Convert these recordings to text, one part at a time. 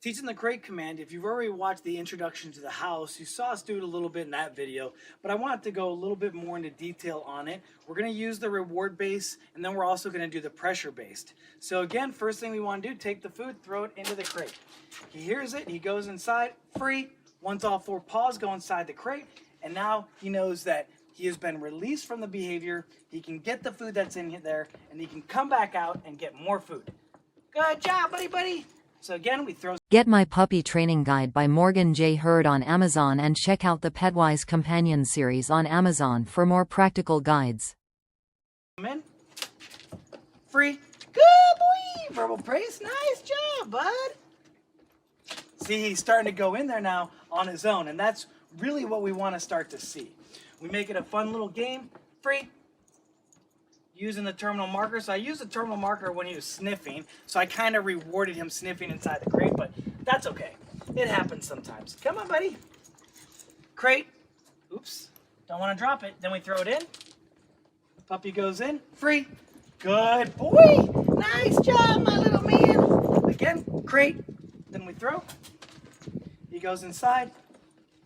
Teaching the crate command, if you've already watched the introduction to the house, you saw us do it a little bit in that video, but I wanted to go a little bit more into detail on it. We're going to use the reward base, and then we're also going to do the pressure based. So again, first thing we want to do, take the food, throw it into the crate. He hears it, he goes inside, free. Once all 4 paws go inside the crate, and now he knows that he has been released from the behavior. He can get the food that's in there, and he can come back out and get more food. Good job, buddy. So again, we throw. Get my puppy training guide by Morgan J. Hurd on Amazon and check out the Petwise Companion series on Amazon for more practical guides. Come in. Free. Good boy. Verbal praise. Nice job, bud. See, he's starting to go in there now on his own, and that's really what we want to start to see. We make it a fun little game. Free. Using the terminal marker. So I used the terminal marker when he was sniffing, so I kind of rewarded him sniffing inside the crate, but that's okay. It happens sometimes. Come on, buddy. Crate. Oops. Don't want to drop it. Then we throw it in. Puppy goes in. Free. Good boy. Nice job, my little man. Again, crate. Then we throw. He goes inside.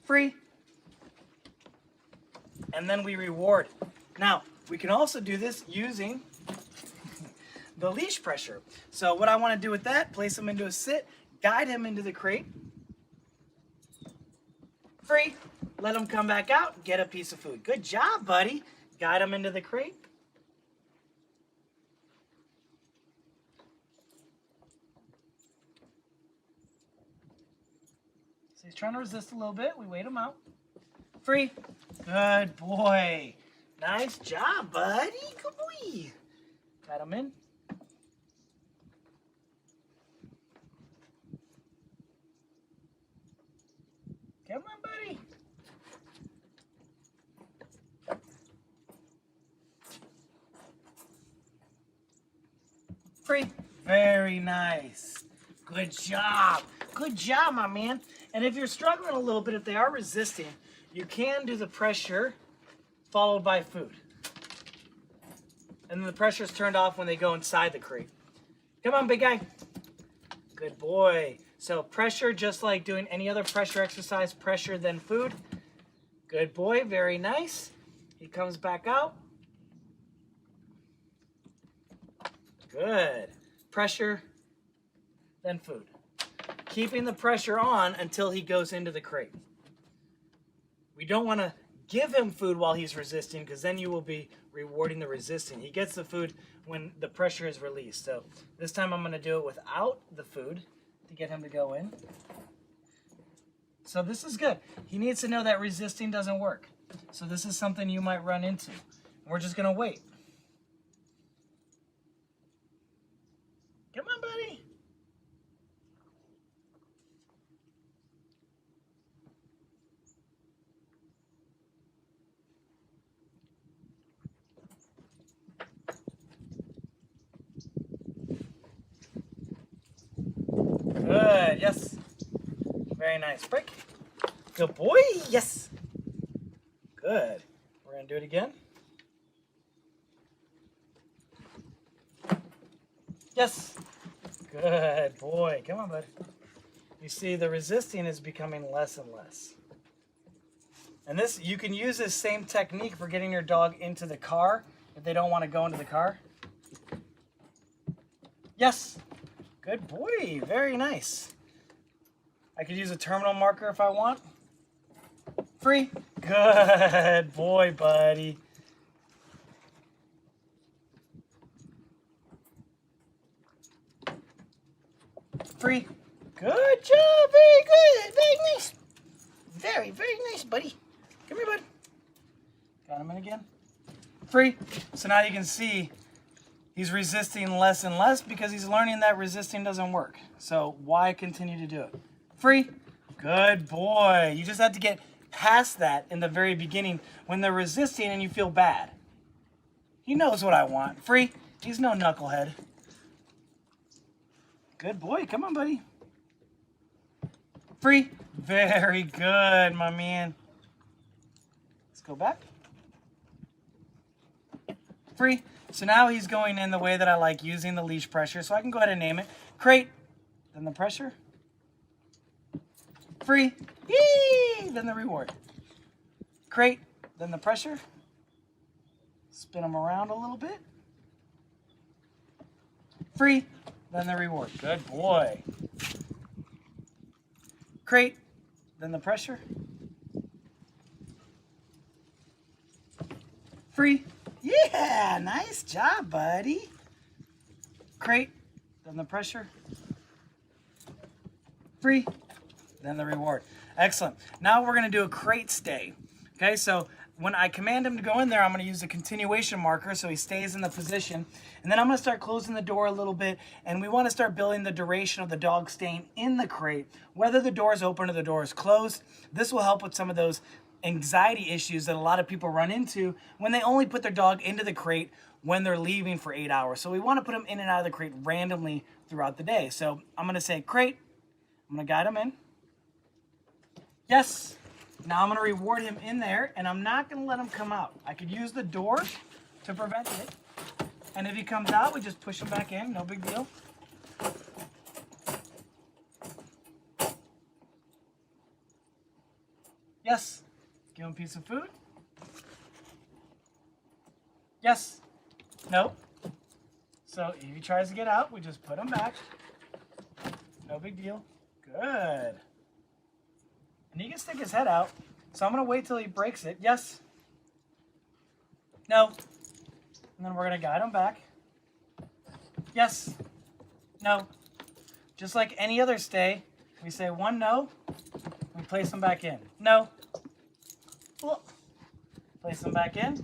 Free. And then we reward. Now, we can also do this using the leash pressure. So what I want to do with that, place him into a sit, guide him into the crate. Free. Let him come back out, get a piece of food. Good job, buddy. Guide him into the crate. So he's trying to resist a little bit. We wait him out. Free. Good boy. Nice job, buddy. Good boy. Got him in. Come on, buddy. Free. Very nice. Good job. Good job, my man. And if you're struggling a little bit, if they are resisting, you can do the pressure followed by food. And then the pressure is turned off when they go inside the crate. Come on, big guy. Good boy. So pressure, just like doing any other pressure exercise, pressure then food. Good boy, very nice. He comes back out. Good. Pressure, then food. Keeping the pressure on until he goes into the crate. We don't want to give him food while he's resisting, because then you will be rewarding the resisting. He gets the food when the pressure is released. So this time I'm going to do it without the food to get him to go in. So this is good. He needs to know that resisting doesn't work. So this is something you might run into. We're just going to wait. Come on, buddy. Good, yes. Very nice. Break. Good boy, yes. Good. We're going to do it again. Yes. Good boy. Come on, bud. You see, the resisting is becoming less and less. And this, you can use this same technique for getting your dog into the car if they don't want to go into the car. Yes. Good boy. Very nice. I could use a terminal marker if I want. Free. Good boy, buddy. Free. Good job. Very good. Very nice. Very, very nice, buddy. Come here, bud. Got him in again. Free. So now you can see he's resisting less and less because he's learning that resisting doesn't work. So why continue to do it? Free. Good boy. You just have to get past that in the very beginning when they're resisting and you feel bad. He knows what I want. Free. He's no knucklehead. Good boy. Come on, buddy. Free. Very good, my man. Let's go back. Free. So now he's going in the way that I like, using the leash pressure. So I can go ahead and name it. Crate. Then the pressure. Free. Yee! Then the reward. Crate, then the pressure. Spin them around a little bit. Free, then the reward. Good boy. Crate, then the pressure. Free. Yeah, nice job, buddy. Crate, then the pressure. Free, then the reward. Excellent. Now we're going to do a crate stay. Okay, so when I command him to go in there, I'm going to use a continuation marker so he stays in the position. And then I'm going to start closing the door a little bit, and we want to start building the duration of the dog staying in the crate, whether the door is open or the door is closed. This will help with some of those anxiety issues that a lot of people run into when they only put their dog into the crate when they're leaving for 8 hours. So we want to put them in and out of the crate randomly throughout the day. So I'm going to say crate. I'm going to guide him in. Yes. Now I'm going to reward him in there, and I'm not going to let him come out. I could use the door to prevent it. And if he comes out, we just push him back in. No big deal. Yes. Give him a piece of food. Yes. No. So if he tries to get out, we just put him back. No big deal. Good. And he can stick his head out. So I'm going to wait till he breaks it. Yes. No. And then we're going to guide him back. Yes. No. Just like any other stay, we say one no. We place him back in. No. Place him back in.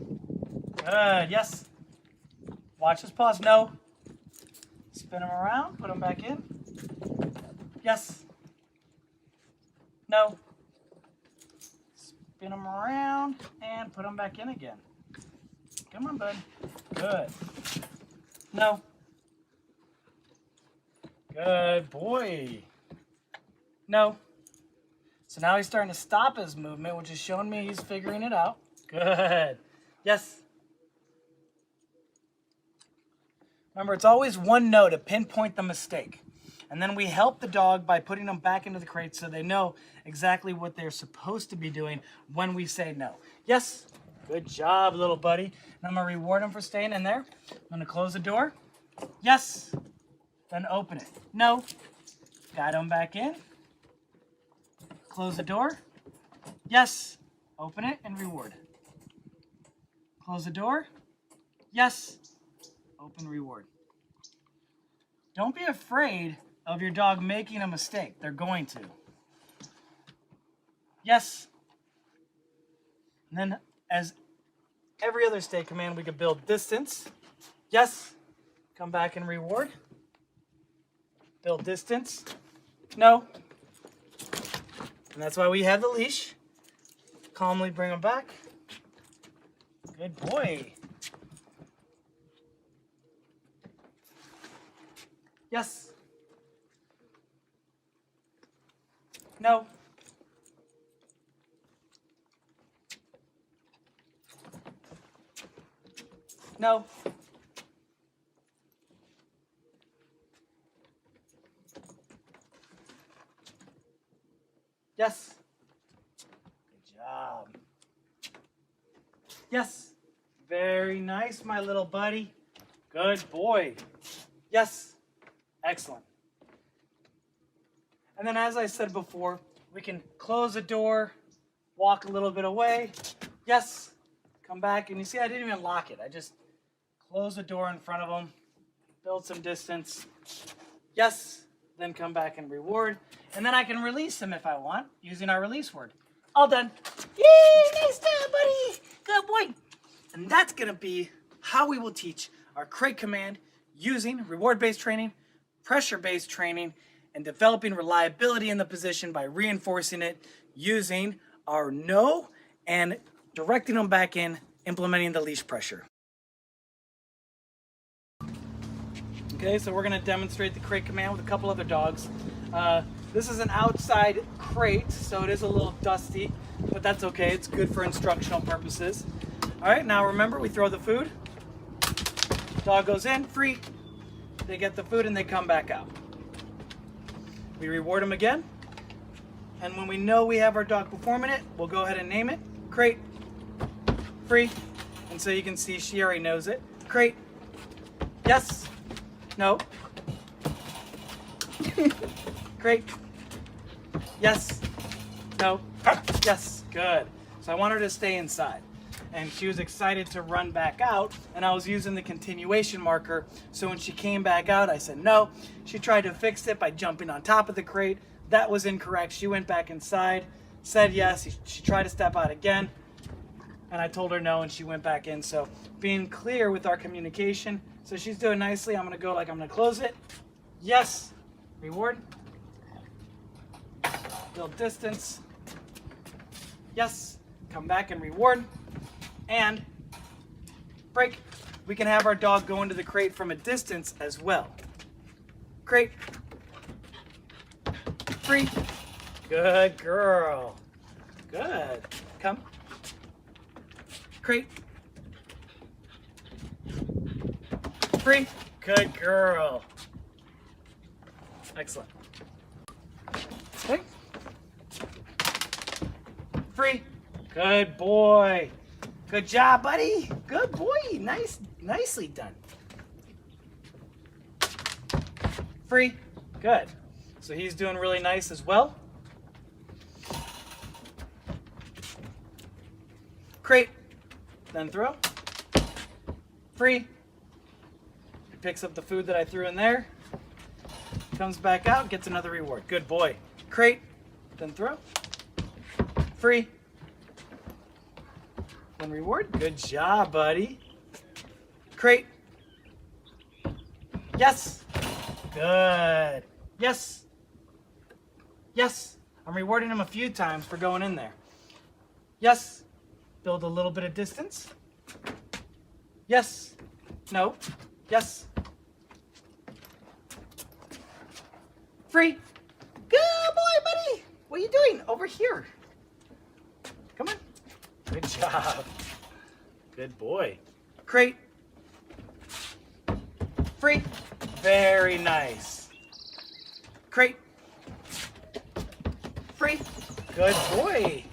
Good. Yes. Watch his paws. No. Spin him around. Put him back in. Yes. No. Spin them around and put them back in again. Come on, bud. Good. No. Good boy. No. So now he's starting to stop his movement, which is showing me he's figuring it out. Good. Yes. Remember, it's always one no to pinpoint the mistake. And then we help the dog by putting them back into the crate so they know exactly what they're supposed to be doing when we say no. Yes. Good job, little buddy. And I'm going to reward him for staying in there. I'm going to close the door. Yes. Then open it. No. Guide him back in. Close the door. Yes. Open it and reward. Close the door. Yes. Open, reward. Don't be afraid of your dog making a mistake. They're going to. Yes. And then, as every other stay command, we could build distance. Yes. Come back and reward. Build distance. No. And that's why we have the leash. Calmly bring them back. Good boy. Yes. No. No. Yes. Good job. Yes. Very nice, my little buddy. Good boy. Yes. Excellent. And then, as I said before, we can close the door, walk a little bit away. Yes. Come back. And you see, I didn't even lock it. I just closed the door in front of them, build some distance. Yes. Then come back and reward. And then I can release him if I want, using our release word. All done. Yay! Nice job, buddy. Good boy. And that's going to be how we will teach our crate command using reward-based training, pressure-based training, and developing reliability in the position by reinforcing it using our no and directing them back in, implementing the leash pressure. Okay, so we're going to demonstrate the crate command with a couple other dogs. This is an outside crate, so it is a little dusty, but that's okay. It's good for instructional purposes. All right, now remember, we throw the food. Dog goes in, free. They get the food and they come back out. We reward them again. And when we know we have our dog performing it, we'll go ahead and name it. Crate, free. And so you can see she already knows it. Crate, yes, no. Crate, yes, no, yes, good. So I want her to stay inside. And she was excited to run back out, and I was using the continuation marker. So when she came back out, I said no. She tried to fix it by jumping on top of the crate. That was incorrect. She went back inside, said yes. She tried to step out again, and I told her no, and she went back in. So being clear with our communication. So she's doing nicely. I'm gonna go like I'm gonna close it. Yes, reward. Build distance. Yes, come back and reward. And break. We can have our dog go into the crate from a distance as well. Crate. Free. Good girl. Good. Come. Crate. Free. Good girl. Excellent. Okay. Free. Good boy. Good job, buddy. Good boy. Nicely done. Free. Good. So he's doing really nice as well. Crate. Then throw. Free. He picks up the food that I threw in there. Comes back out, gets another reward. Good boy. Crate. Then throw. Free. One reward. Good job, buddy. Crate. Yes. Good. Yes. Yes. I'm rewarding him a few times for going in there. Yes. Build a little bit of distance. Yes. No. Yes. Free. Good boy, buddy. What are you doing? Over here. Come on. Good job. Good boy. Crate. Free. Very nice. Crate. Free. Good boy.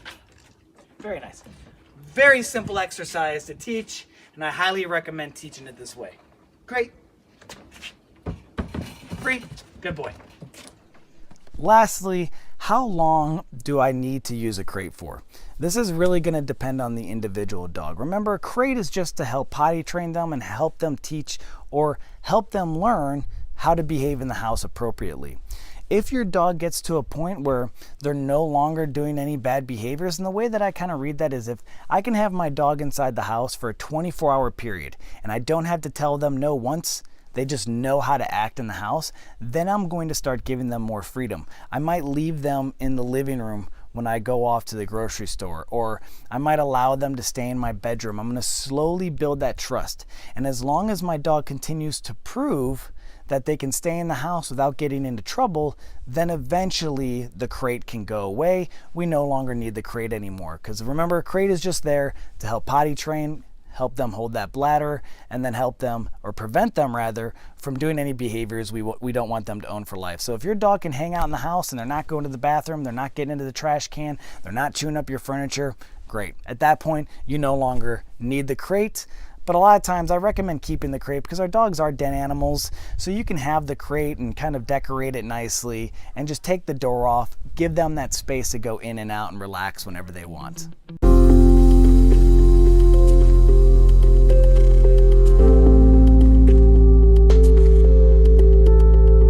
Very nice. Very simple exercise to teach, and I highly recommend teaching it this way. Crate. Free. Good boy. Lastly, how long do I need to use a crate for? This is really going to depend on the individual dog. Remember, a crate is just to help potty train them and help them teach or help them learn how to behave in the house appropriately. If your dog gets to a point where they're no longer doing any bad behaviors, and the way that I kind of read that is if I can have my dog inside the house for a 24-hour period and I don't have to tell them no once, they just know how to act in the house, then I'm going to start giving them more freedom. I might leave them in the living room when I go off to the grocery store, or I might allow them to stay in my bedroom. I'm going to slowly build that trust. And as long as my dog continues to prove that they can stay in the house without getting into trouble, then eventually the crate can go away. We no longer need the crate anymore. Because remember, a crate is just there to help potty train, help them hold that bladder, and then help them, or prevent them rather, from doing any behaviors we don't want them to own for life. So if your dog can hang out in the house and they're not going to the bathroom, they're not getting into the trash can, they're not chewing up your furniture, great. At that point, you no longer need the crate. But a lot of times I recommend keeping the crate because our dogs are den animals. So you can have the crate and kind of decorate it nicely and just take the door off, give them that space to go in and out and relax whenever they want.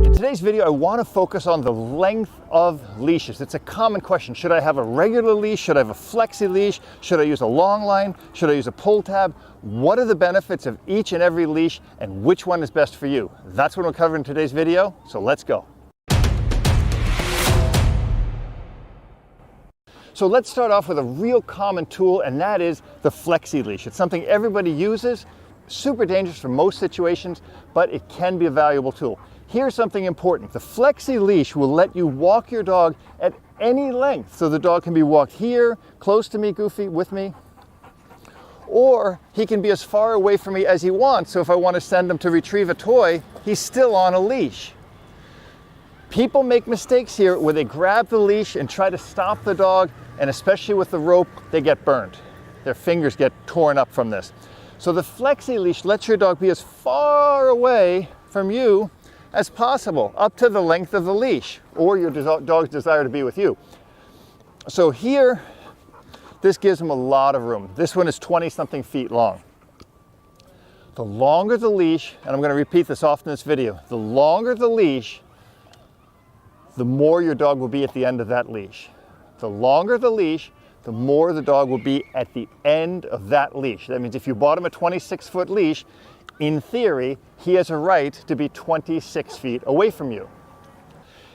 In today's video, I want to focus on the length of leashes. It's a common question. Should I have a regular leash? Should I have a flexi leash? Should I use a long line? Should I use a pull tab? What are the benefits of each and every leash and which one is best for you? That's what we'll cover in today's video, so let's go. So let's start off with a real common tool, and that is the flexi leash. It's something everybody uses, super dangerous for most situations, but it can be a valuable tool. Here's something important. The flexi leash will let you walk your dog at any length. So the dog can be walked here, close to me, Goofy, with me, or he can be as far away from me as he wants. So if I want to send him to retrieve a toy, he's still on a leash. People make mistakes here where they grab the leash and try to stop the dog, and especially with the rope, they get burned. Their fingers get torn up from this. So the flexi leash lets your dog be as far away from you as possible, up to the length of the leash, or your dog's desire to be with you. So here, this gives them a lot of room. This one is 20-something feet long. The longer the leash, and I'm going to repeat this often in this video, the longer the leash, the more your dog will be at the end of that leash. The longer the leash, the more the dog will be at the end of that leash. That means if you bought him a 26-foot leash, in theory, he has a right to be 26 feet away from you.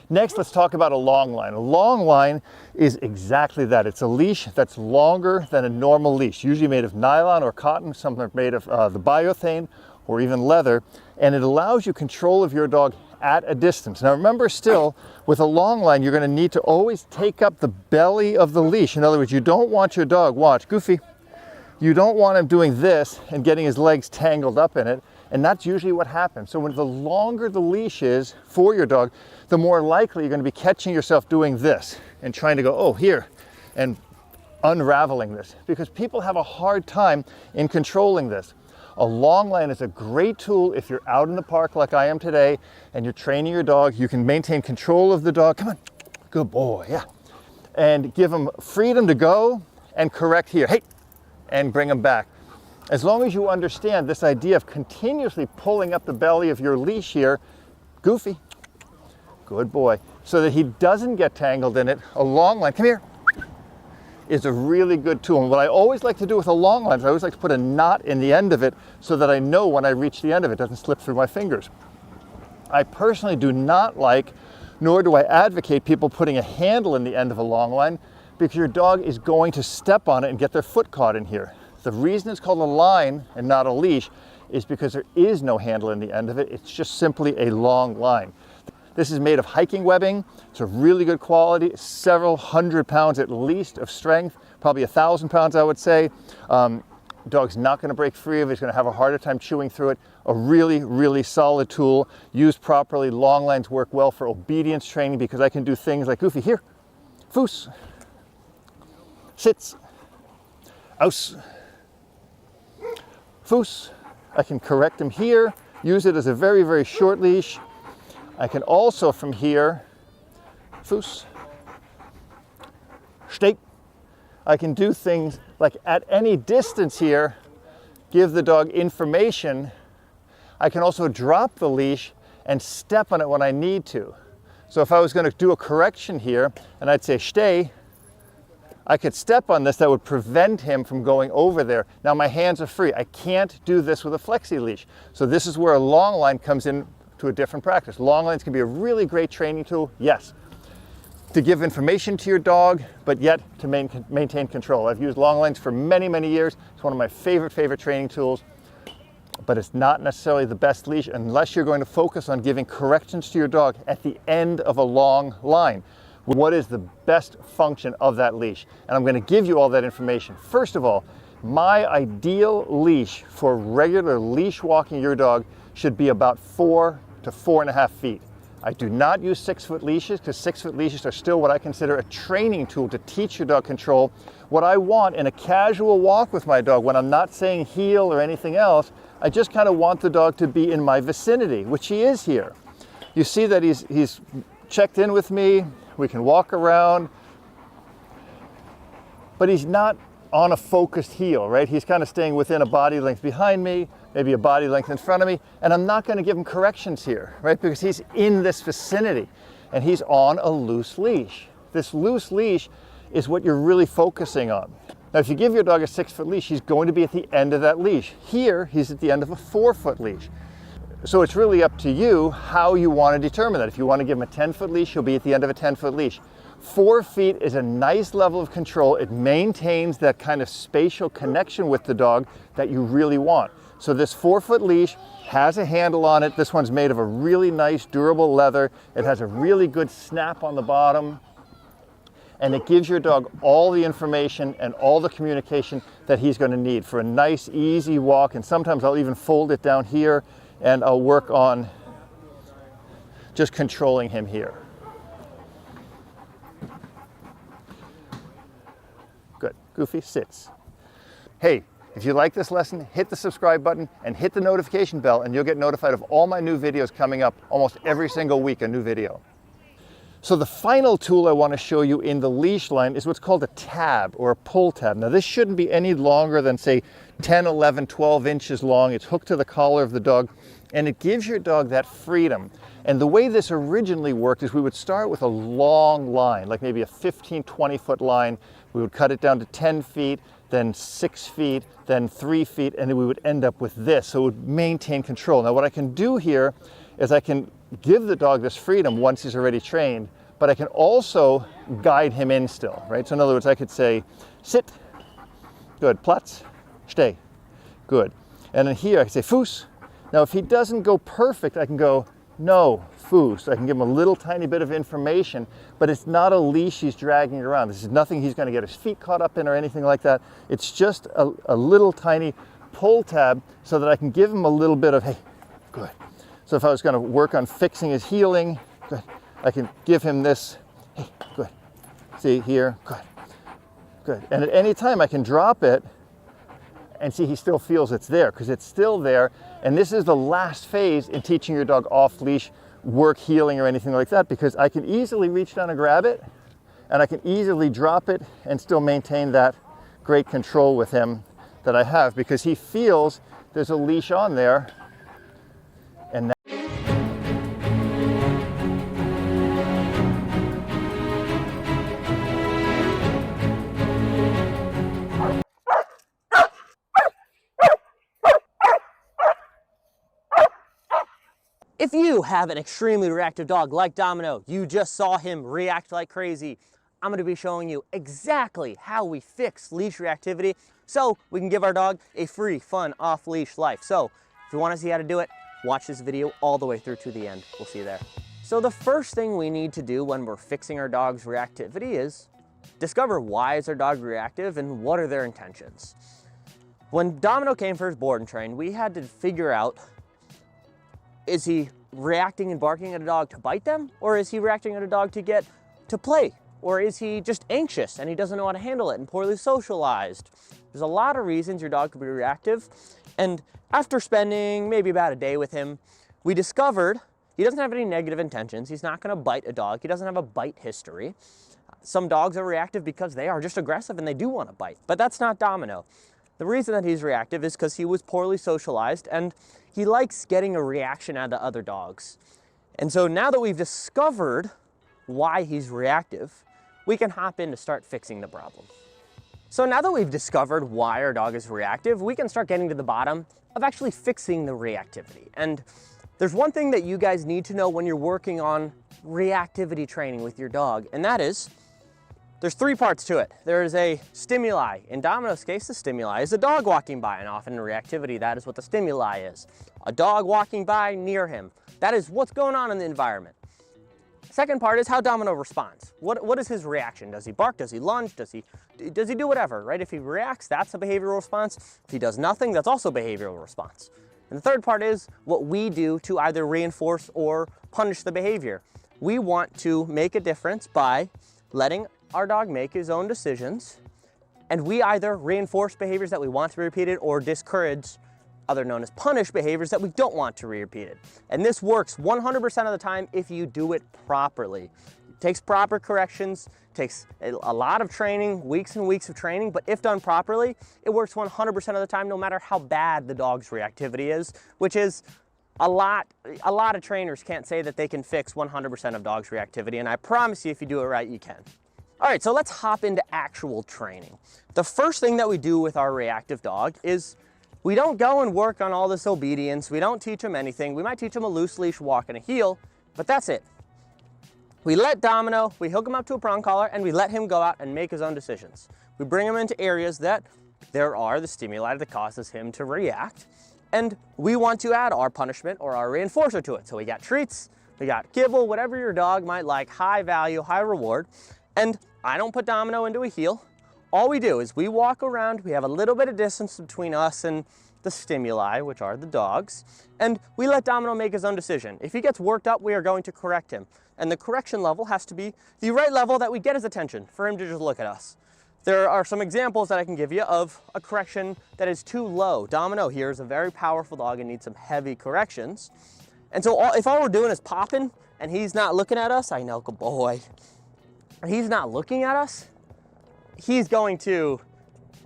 Next, let's talk about a long line. A long line is exactly that. It's a leash that's longer than a normal leash, usually made of nylon or cotton. Some are made of the biothane or even leather, and it allows you control of your dog at a distance. Now remember, still, with a long line, you're going to need to always take up the belly of the leash. In other words, you don't want your dog, watch, Goofy, you don't want him doing this and getting his legs tangled up in it, and that's usually what happens. So when the longer the leash is for your dog, the more likely you're going to be catching yourself doing this and trying to go, oh, here, and unraveling this, because people have a hard time in controlling this. A long line is a great tool if you're out in the park like I am today and you're training your dog. You can maintain control of the dog. Come on, good boy, yeah. And give them freedom to go and correct here, hey, and bring them back. As long as you understand this idea of continuously pulling up the belly of your leash here, Goofy, good boy, so that he doesn't get tangled in it, a long line, come here, is a really good tool. And what I always like to do with a long line is I always like to put a knot in the end of it so that I know when I reach the end of it, it doesn't slip through my fingers. I personally do not like, nor do I advocate people putting a handle in the end of a long line, because your dog is going to step on it and get their foot caught in here. The reason it's called a line and not a leash is because there is no handle in the end of it. It's just simply a long line. This is made of hiking webbing. It's a really good quality, several hundred pounds at least of strength, probably 1,000 pounds, I would say. Dog's not going to break free of it. He's going to have a harder time chewing through it. A really, really solid tool. Used properly, long lines work well for obedience training because I can do things like, Goofy, here, foos, sits, aus, foos. I can correct him here, use it as a very, very short leash. I can also from here, foos, stay. I can do things like at any distance here, give the dog information. I can also drop the leash and step on it when I need to. So if I was going to do a correction here and I'd say stay, I could step on this that would prevent him from going over there. Now my hands are free. I can't do this with a flexi leash. So this is where a long line comes in to a different practice. Long lines can be a really great training tool, yes, to give information to your dog, but yet to maintain control. I've used long lines for many, many years. It's one of my favorite training tools, but it's not necessarily the best leash unless you're going to focus on giving corrections to your dog at the end of a long line. What is the best function of that leash? And I'm going to give you all that information. First of all, my ideal leash for regular leash walking your dog should be about 4 to 4.5 feet. I do not use 6-foot leashes because 6-foot leashes are still what I consider a training tool to teach your dog control. What I want in a casual walk with my dog, when I'm not saying heel or anything else, I just kind of want the dog to be in my vicinity, which he is here. You see that he's checked in with me. We can walk around, but he's not on a focused heel, right? He's kind of staying within a body length behind me, maybe a body length in front of me, and I'm not going to give him corrections here, right? Because he's in this vicinity and he's on a loose leash. This loose leash is what you're really focusing on. Now, if you give your dog a 6-foot leash, he's going to be at the end of that leash. Here, he's at the end of a 4-foot leash. So it's really up to you how you want to determine that. If you want to give him a 10-foot leash, he'll be at the end of a 10-foot leash. 4 feet is a nice level of control. It maintains that kind of spatial connection with the dog that you really want. So this 4-foot leash has a handle on it. This one's made of a really nice durable leather. It has a really good snap on the bottom. And it gives your dog all the information and all the communication that he's going to need for a nice, easy walk. And sometimes I'll even fold it down here and I'll work on just controlling him here. Good. Goofy sits. Hey, if you like this lesson, hit the subscribe button and hit the notification bell, and you'll get notified of all my new videos coming up almost every single week, a new video. So the final tool I want to show you in the leash line is what's called a tab or a pull tab. Now this shouldn't be any longer than say 10, 11, 12 inches long. It's hooked to the collar of the dog, and it gives your dog that freedom. And the way this originally worked is we would start with a long line, like maybe a 15, 20 foot line. We would cut it down to 10 feet, then 6 feet, then 3 feet, and then we would end up with this. So it would maintain control. Now what I can do here is I can give the dog this freedom once he's already trained, but I can also guide him in still, right? So in other words, I could say, sit, good, Platz, stay, good. And then here I can say, Fuß. Now if he doesn't go perfect, I can go, no, Fuß. I can give him a little tiny bit of information, but it's not a leash he's dragging around. This is nothing he's gonna get his feet caught up in or anything like that. It's just a little tiny pull tab so that I can give him a little bit of, hey, good. So if I was going to work on fixing his healing, good, I can give him this, hey, good. See here, good, good. And at any time I can drop it and see he still feels it's there because it's still there. And this is the last phase in teaching your dog off leash work, healing, or anything like that, because I can easily reach down and grab it, and I can easily drop it and still maintain that great control with him that I have, because he feels there's a leash on there. And now if you have an extremely reactive dog like Domino, you just saw him react like crazy, I'm going to be showing you exactly how we fix leash reactivity so we can give our dog a free, fun, off-leash life. So if you want to see how to do it, watch this video all the way through to the end. We'll see you there. So the first thing we need to do when we're fixing our dog's reactivity is discover why is our dog reactive and what are their intentions. When Domino came for his board and train, we had to figure out, is he reacting and barking at a dog to bite them? Or is he reacting at a dog to get to play? Or is he just anxious and he doesn't know how to handle it and poorly socialized? There's a lot of reasons your dog could be reactive. And after spending maybe about a day with him, we discovered he doesn't have any negative intentions. He's not gonna bite a dog. He doesn't have a bite history. Some dogs are reactive because they are just aggressive and they do wanna bite, but that's not Domino. The reason that he's reactive is because he was poorly socialized and he likes getting a reaction out of other dogs. And so now that we've discovered why he's reactive, we can hop in to start fixing the problem. So now that we've discovered why our dog is reactive, we can start getting to the bottom of actually fixing the reactivity. And there's one thing that you guys need to know when you're working on reactivity training with your dog, and that is, there's three parts to it. There is a stimuli. In Domino's case, the stimuli is a dog walking by, and often in reactivity, that is what the stimuli is. A dog walking by near him. That is what's going on in the environment. Second part is how Domino responds. What is his reaction? Does he bark? Does he lunge? Does he do whatever, right? If he reacts, that's a behavioral response. If he does nothing, that's also a behavioral response. And the third part is what we do to either reinforce or punish the behavior. We want to make a difference by letting our dog make his own decisions, and we either reinforce behaviors that we want to be repeated or discourage, other known as punish, behaviors that we don't want to be repeated. And this works 100% of the time if you do it properly. It takes proper corrections, takes a lot of training, weeks and weeks of training, but if done properly, it works 100% of the time, no matter how bad the dog's reactivity is, which is a lot of trainers can't say that they can fix 100% of dogs' reactivity, and I promise you, if you do it right, you can. All right, so let's hop into actual training. The first thing that we do with our reactive dog is we don't go and work on all this obedience. We don't teach him anything. We might teach him a loose leash walk and a heel, but that's it. We let Domino, we hook him up to a prong collar, and we let him go out and make his own decisions. We bring him into areas that there are the stimuli that causes him to react, and we want to add our punishment or our reinforcer to it. So we got treats, we got kibble, whatever your dog might like, high value, high reward, and I don't put Domino into a heel. All we do is we walk around, we have a little bit of distance between us and the stimuli, which are the dogs, and we let Domino make his own decision. If he gets worked up, we are going to correct him. And the correction level has to be the right level that we get his attention for him to just look at us. There are some examples that I can give you of a correction that is too low. Domino here is a very powerful dog and needs some heavy corrections. And so if all we're doing is popping and he's not looking at us, I know, good boy, he's not looking at us, he's going to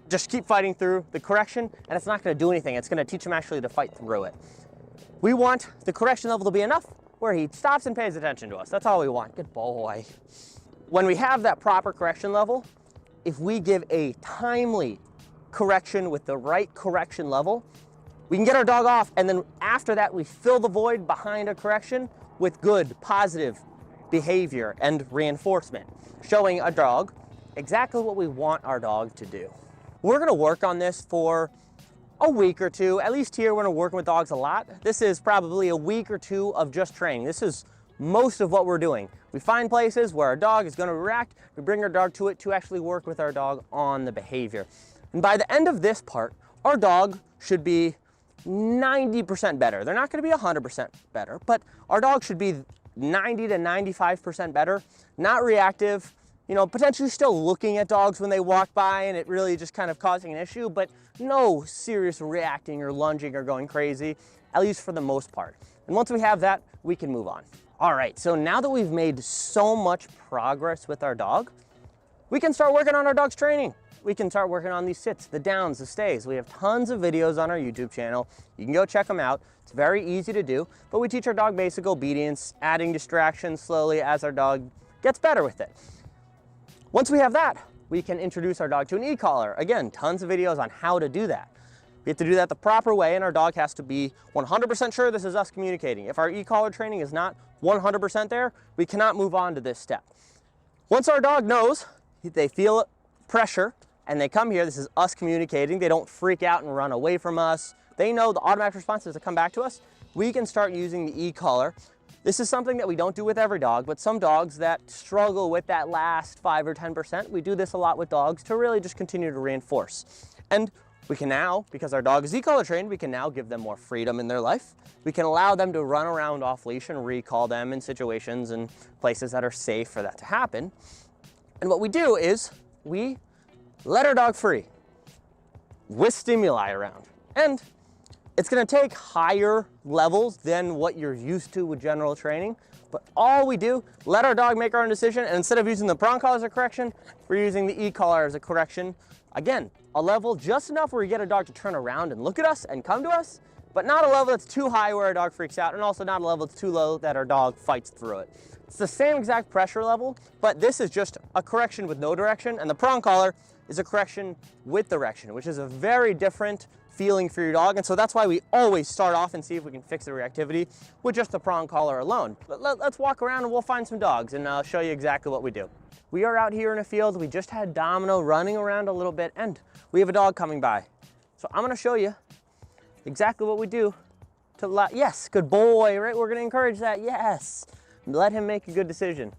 just keep fighting through the correction, and it's not going to do anything. It's going to teach him actually to fight through it. We want the correction level to be enough where he stops and pays attention to us. That's all we want. Good boy. When we have that proper correction level, if we give a timely correction with the right correction level, we can get our dog off, and then after that, we fill the void behind a correction with good, positive behavior and reinforcement, showing a dog exactly what we want our dog to do. We're gonna work on this for a week or two. At least here, when we're working with dogs a lot, this is probably a week or two of just training. This is most of what we're doing. We find places where our dog is gonna react, we bring our dog to it to actually work with our dog on the behavior. And by the end of this part, our dog should be 90% better. They're not gonna be 100% better, but our dog should be 90 to 95% better, not reactive, you know, potentially still looking at dogs when they walk by and it really just kind of causing an issue, but no serious reacting or lunging or going crazy, at least for the most part. And once we have that, we can move on. All right, so now that we've made so much progress with our dog, we can start working on our dog's training. We can start working on these sits, the downs, the stays. We have tons of videos on our YouTube channel. You can go check them out. It's very easy to do, but we teach our dog basic obedience, adding distractions slowly as our dog gets better with it. Once we have that, we can introduce our dog to an e-collar. Again, tons of videos on how to do that. We have to do that the proper way, and our dog has to be 100% sure this is us communicating. If our e-collar training is not 100% there, we cannot move on to this step. Once our dog knows, they feel pressure, and they come here, this is us communicating, they don't freak out and run away from us, they know the automatic response is to come back to us, we can start using the e-collar. This is something that we don't do with every dog, but some dogs that struggle with that last 5 or 10%, we do this a lot with dogs to really just continue to reinforce. And we can now, because our dog is e-collar trained, we can now give them more freedom in their life. We can allow them to run around off leash and recall them in situations and places that are safe for that to happen. And what we do is we let our dog free with stimuli around. And it's gonna take higher levels than what you're used to with general training, but all we do, let our dog make our own decision, and instead of using the prong collar as a correction, we're using the e-collar as a correction. Again, a level just enough where we get a dog to turn around and look at us and come to us, but not a level that's too high where our dog freaks out, and also not a level that's too low that our dog fights through it. It's the same exact pressure level, but this is just a correction with no direction, and the prong collar is a correction with direction, which is a very different feeling for your dog. And so that's why we always start off and see if we can fix the reactivity with just the prong collar alone. Let's walk around and we'll find some dogs, and I'll show you exactly what we do. We are out here in a field. We just had Domino running around a little bit, and we have a dog coming by. So I'm gonna show you exactly what we do to yes, good boy, right? We're gonna encourage that, yes. Let him make a good decision.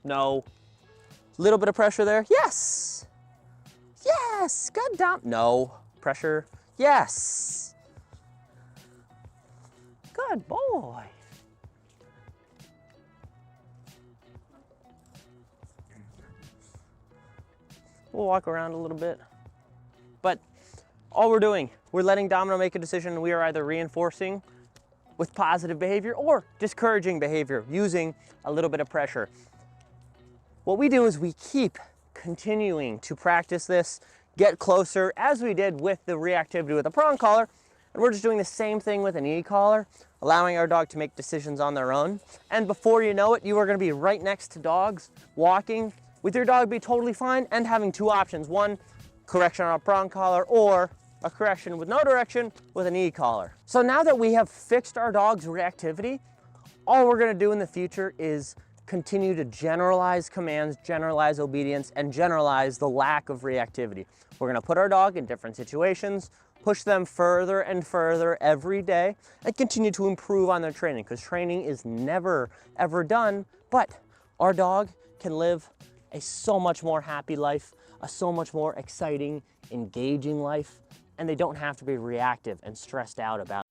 No. Little bit of pressure there, yes. Yes, good Dom. No, pressure, yes. Good boy. We'll walk around a little bit. But all we're doing, we're letting Domino make a decision. We are either reinforcing with positive behavior or discouraging behavior using a little bit of pressure. What we do is we keep continuing to practice this, get closer, as we did with the reactivity with a prong collar, and we're just doing the same thing with an e-collar, allowing our dog to make decisions on their own. And before you know it, you are going to be right next to dogs, walking, with your dog be totally fine, and having two options. One, correction on a prong collar, or a correction with no direction with an e-collar. So now that we have fixed our dog's reactivity, all we're going to do in the future is continue to generalize commands, generalize obedience, and generalize the lack of reactivity. We're gonna put our dog in different situations, push them further and further every day, and continue to improve on their training, because training is never, ever done, but our dog can live a so much more happy life, a so much more exciting, engaging life, and they don't have to be reactive and stressed out about it.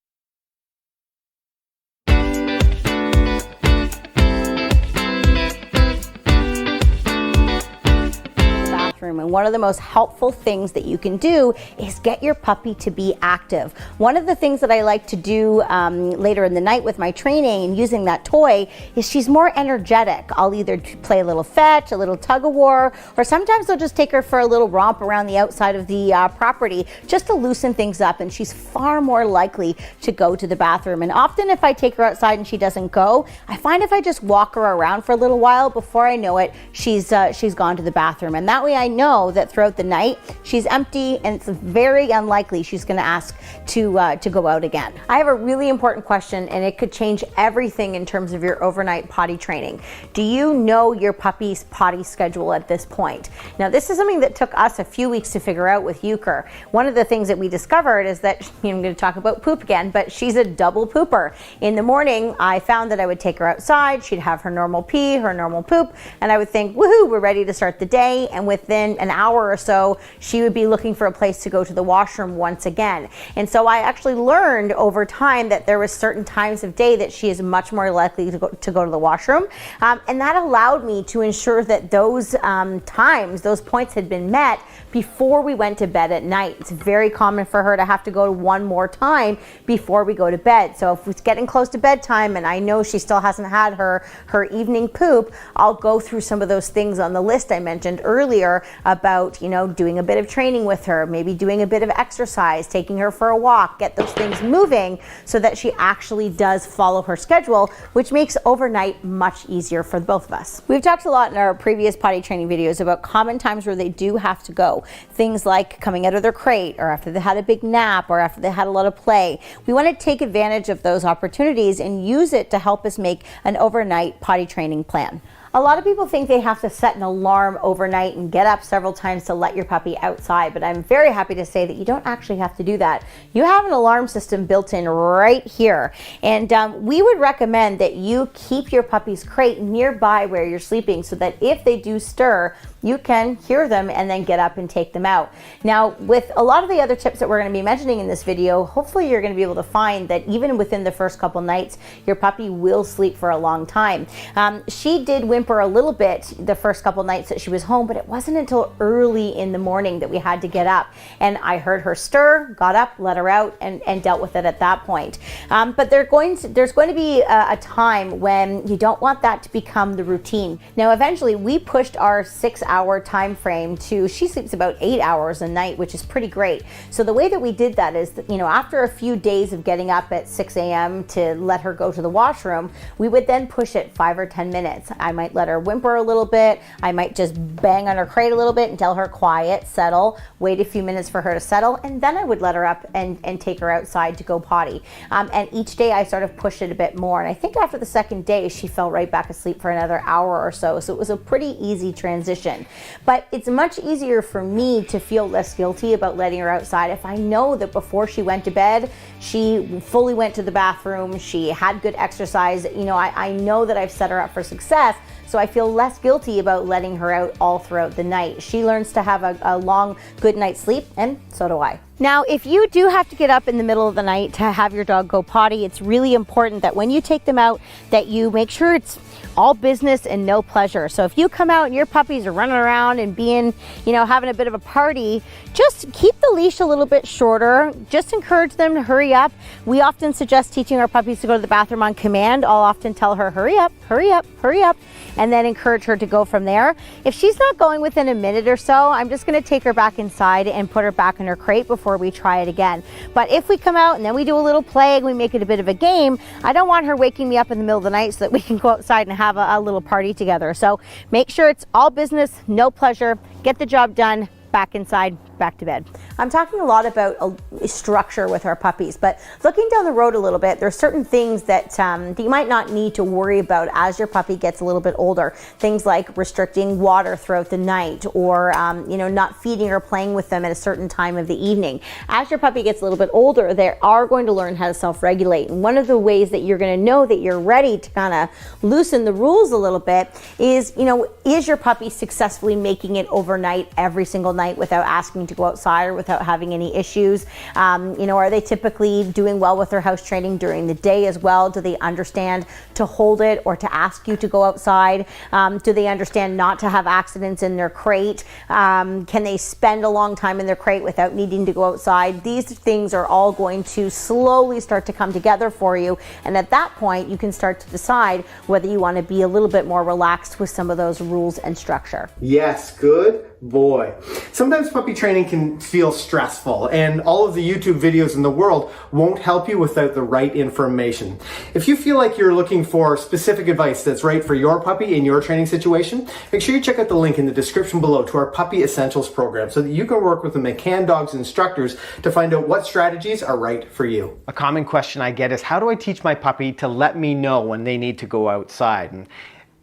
bathroom. And one of the most helpful things that you can do is get your puppy to be active. One of the things that I like to do later in the night with my training and using that toy is she's more energetic. I'll either play a little fetch, a little tug of war, or sometimes I'll just take her for a little romp around the outside of the property just to loosen things up, and she's far more likely to go to the bathroom. And often if I take her outside and she doesn't go, I find if I just walk her around for a little while, before I know it, she's gone to the bathroom. And that way I know that throughout the night she's empty, and it's very unlikely she's going to ask to go out again. I have a really important question, and it could change everything in terms of your overnight potty training. Do you know your puppy's potty schedule at this point? Now, this is something that took us a few weeks to figure out with Euchre. One of the things that we discovered is that, I'm going to talk about poop again, but she's a double pooper. In the morning, I found that I would take her outside, she'd have her normal pee, her normal poop, and I would think, woohoo, we're ready to start the day. And within an hour or so, she would be looking for a place to go to the washroom once again. And so I actually learned over time that there was certain times of day that she is much more likely to go to the washroom. And that allowed me to ensure that those times, those points had been met before we went to bed at night. It's very common for her to have to go one more time before we go to bed. So if it's getting close to bedtime and I know she still hasn't had her evening poop, I'll go through some of those things on the list I mentioned earlier about, doing a bit of training with her, maybe doing a bit of exercise, taking her for a walk, get those things moving so that she actually does follow her schedule, which makes overnight much easier for both of us. We've talked a lot in our previous potty training videos about common times where they do have to go. Things like coming out of their crate, or after they had a big nap, or after they had a lot of play. We want to take advantage of those opportunities and use it to help us make an overnight potty training plan. A lot of people think they have to set an alarm overnight and get up several times to let your puppy outside, but I'm very happy to say that you don't actually have to do that. You have an alarm system built in right here, and we would recommend that you keep your puppy's crate nearby where you're sleeping so that if they do stir, you can hear them and then get up and take them out. Now, with a lot of the other tips that we're going to be mentioning in this video, hopefully you're going to be able to find that even within the first couple nights, your puppy will sleep for a long time. She did whimper a little bit the first couple nights that she was home, but it wasn't until early in the morning that we had to get up. And I heard her stir, got up, let her out, and dealt with it at that point. But there's going to be a time when you don't want that to become the routine. Now, eventually we pushed our 6-hour time frame to, she sleeps about 8 hours a night, which is pretty great. So the way that we did that is that, after a few days of getting up at 6 a.m. to let her go to the washroom, we would then push it 5 or 10 minutes. I might let her whimper a little bit. I might just bang on her crate a little bit and tell her quiet, settle, wait a few minutes for her to settle, and then I would let her up and take her outside to go potty. And each day I sort of pushed it a bit more. And I think after the second day, she fell right back asleep for another hour or so. So it was a pretty easy transition. But it's much easier for me to feel less guilty about letting her outside if I know that before she went to bed, she fully went to the bathroom, she had good exercise. I know that I've set her up for success, so I feel less guilty about letting her out all throughout the night. She learns to have a long, good night's sleep, and so do I. Now, if you do have to get up in the middle of the night to have your dog go potty, it's really important that when you take them out, that you make sure it's all business and no pleasure. So if you come out and your puppies are running around and being, having a bit of a party, just keep the leash a little bit shorter. Just encourage them to hurry up. We often suggest teaching our puppies to go to the bathroom on command. I'll often tell her, hurry up, hurry up, hurry up, and then encourage her to go from there. If she's not going within a minute or so, I'm just going to take her back inside and put her back in her crate before we try it again. But if we come out and then we do a little play and we make it a bit of a game, I don't want her waking me up in the middle of the night so that we can go outside and have a little party together. So make sure it's all business, no pleasure, get the job done, back inside, back to bed. I'm talking a lot about structure with our puppies, but looking down the road a little bit, there's certain things that you might not need to worry about as your puppy gets a little bit older. Things like restricting water throughout the night, or not feeding or playing with them at a certain time of the evening. As your puppy gets a little bit older, they are going to learn how to self-regulate. And one of the ways that you're going to know that you're ready to kind of loosen the rules a little bit is your puppy successfully making it overnight every single night without asking to to go outside or without having any issues? You know, are they typically doing well with their house training during the day as well? Do they understand to hold it or to ask you to go outside? Do they understand not to have accidents in their crate? Can they spend a long time in their crate without needing to go outside? These things are all going to slowly start to come together for you, and at that point you can start to decide whether you want to be a little bit more relaxed with some of those rules and structure. Yes, good boy. Sometimes puppy training can feel stressful, and all of the YouTube videos in the world won't help you without the right information. If you feel like you're looking for specific advice that's right for your puppy in your training situation, make sure you check out the link in the description below to our Puppy Essentials program so that you can work with the McCann Dogs instructors to find out what strategies are right for you. A common question I get is, how do I teach my puppy to let me know when they need to go outside? And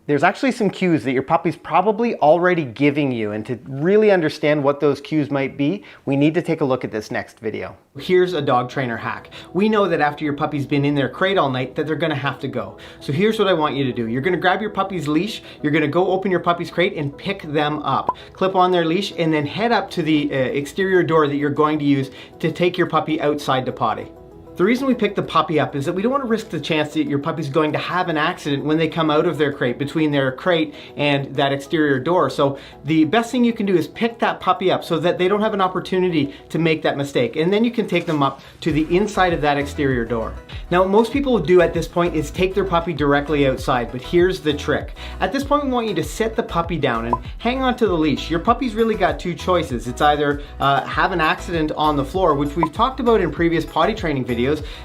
there's actually some cues that your puppy's probably already giving you, and to really understand what those cues might be, we need to take a look at this next video. Here's a dog trainer hack. We know that after your puppy's been in their crate all night that they're gonna have to go. So here's what I want you to do. You're gonna grab your puppy's leash, you're gonna go open your puppy's crate and pick them up. Clip on their leash and then head up to the exterior door that you're going to use to take your puppy outside to potty. The reason we pick the puppy up is that we don't want to risk the chance that your puppy's going to have an accident when they come out of their crate, between their crate and that exterior door. So the best thing you can do is pick that puppy up so that they don't have an opportunity to make that mistake. And then you can take them up to the inside of that exterior door. Now, what most people do at this point is take their puppy directly outside, but here's the trick. At this point, we want you to sit the puppy down and hang on to the leash. Your puppy's really got two choices. It's either have an accident on the floor, which we've talked about in previous potty training videos.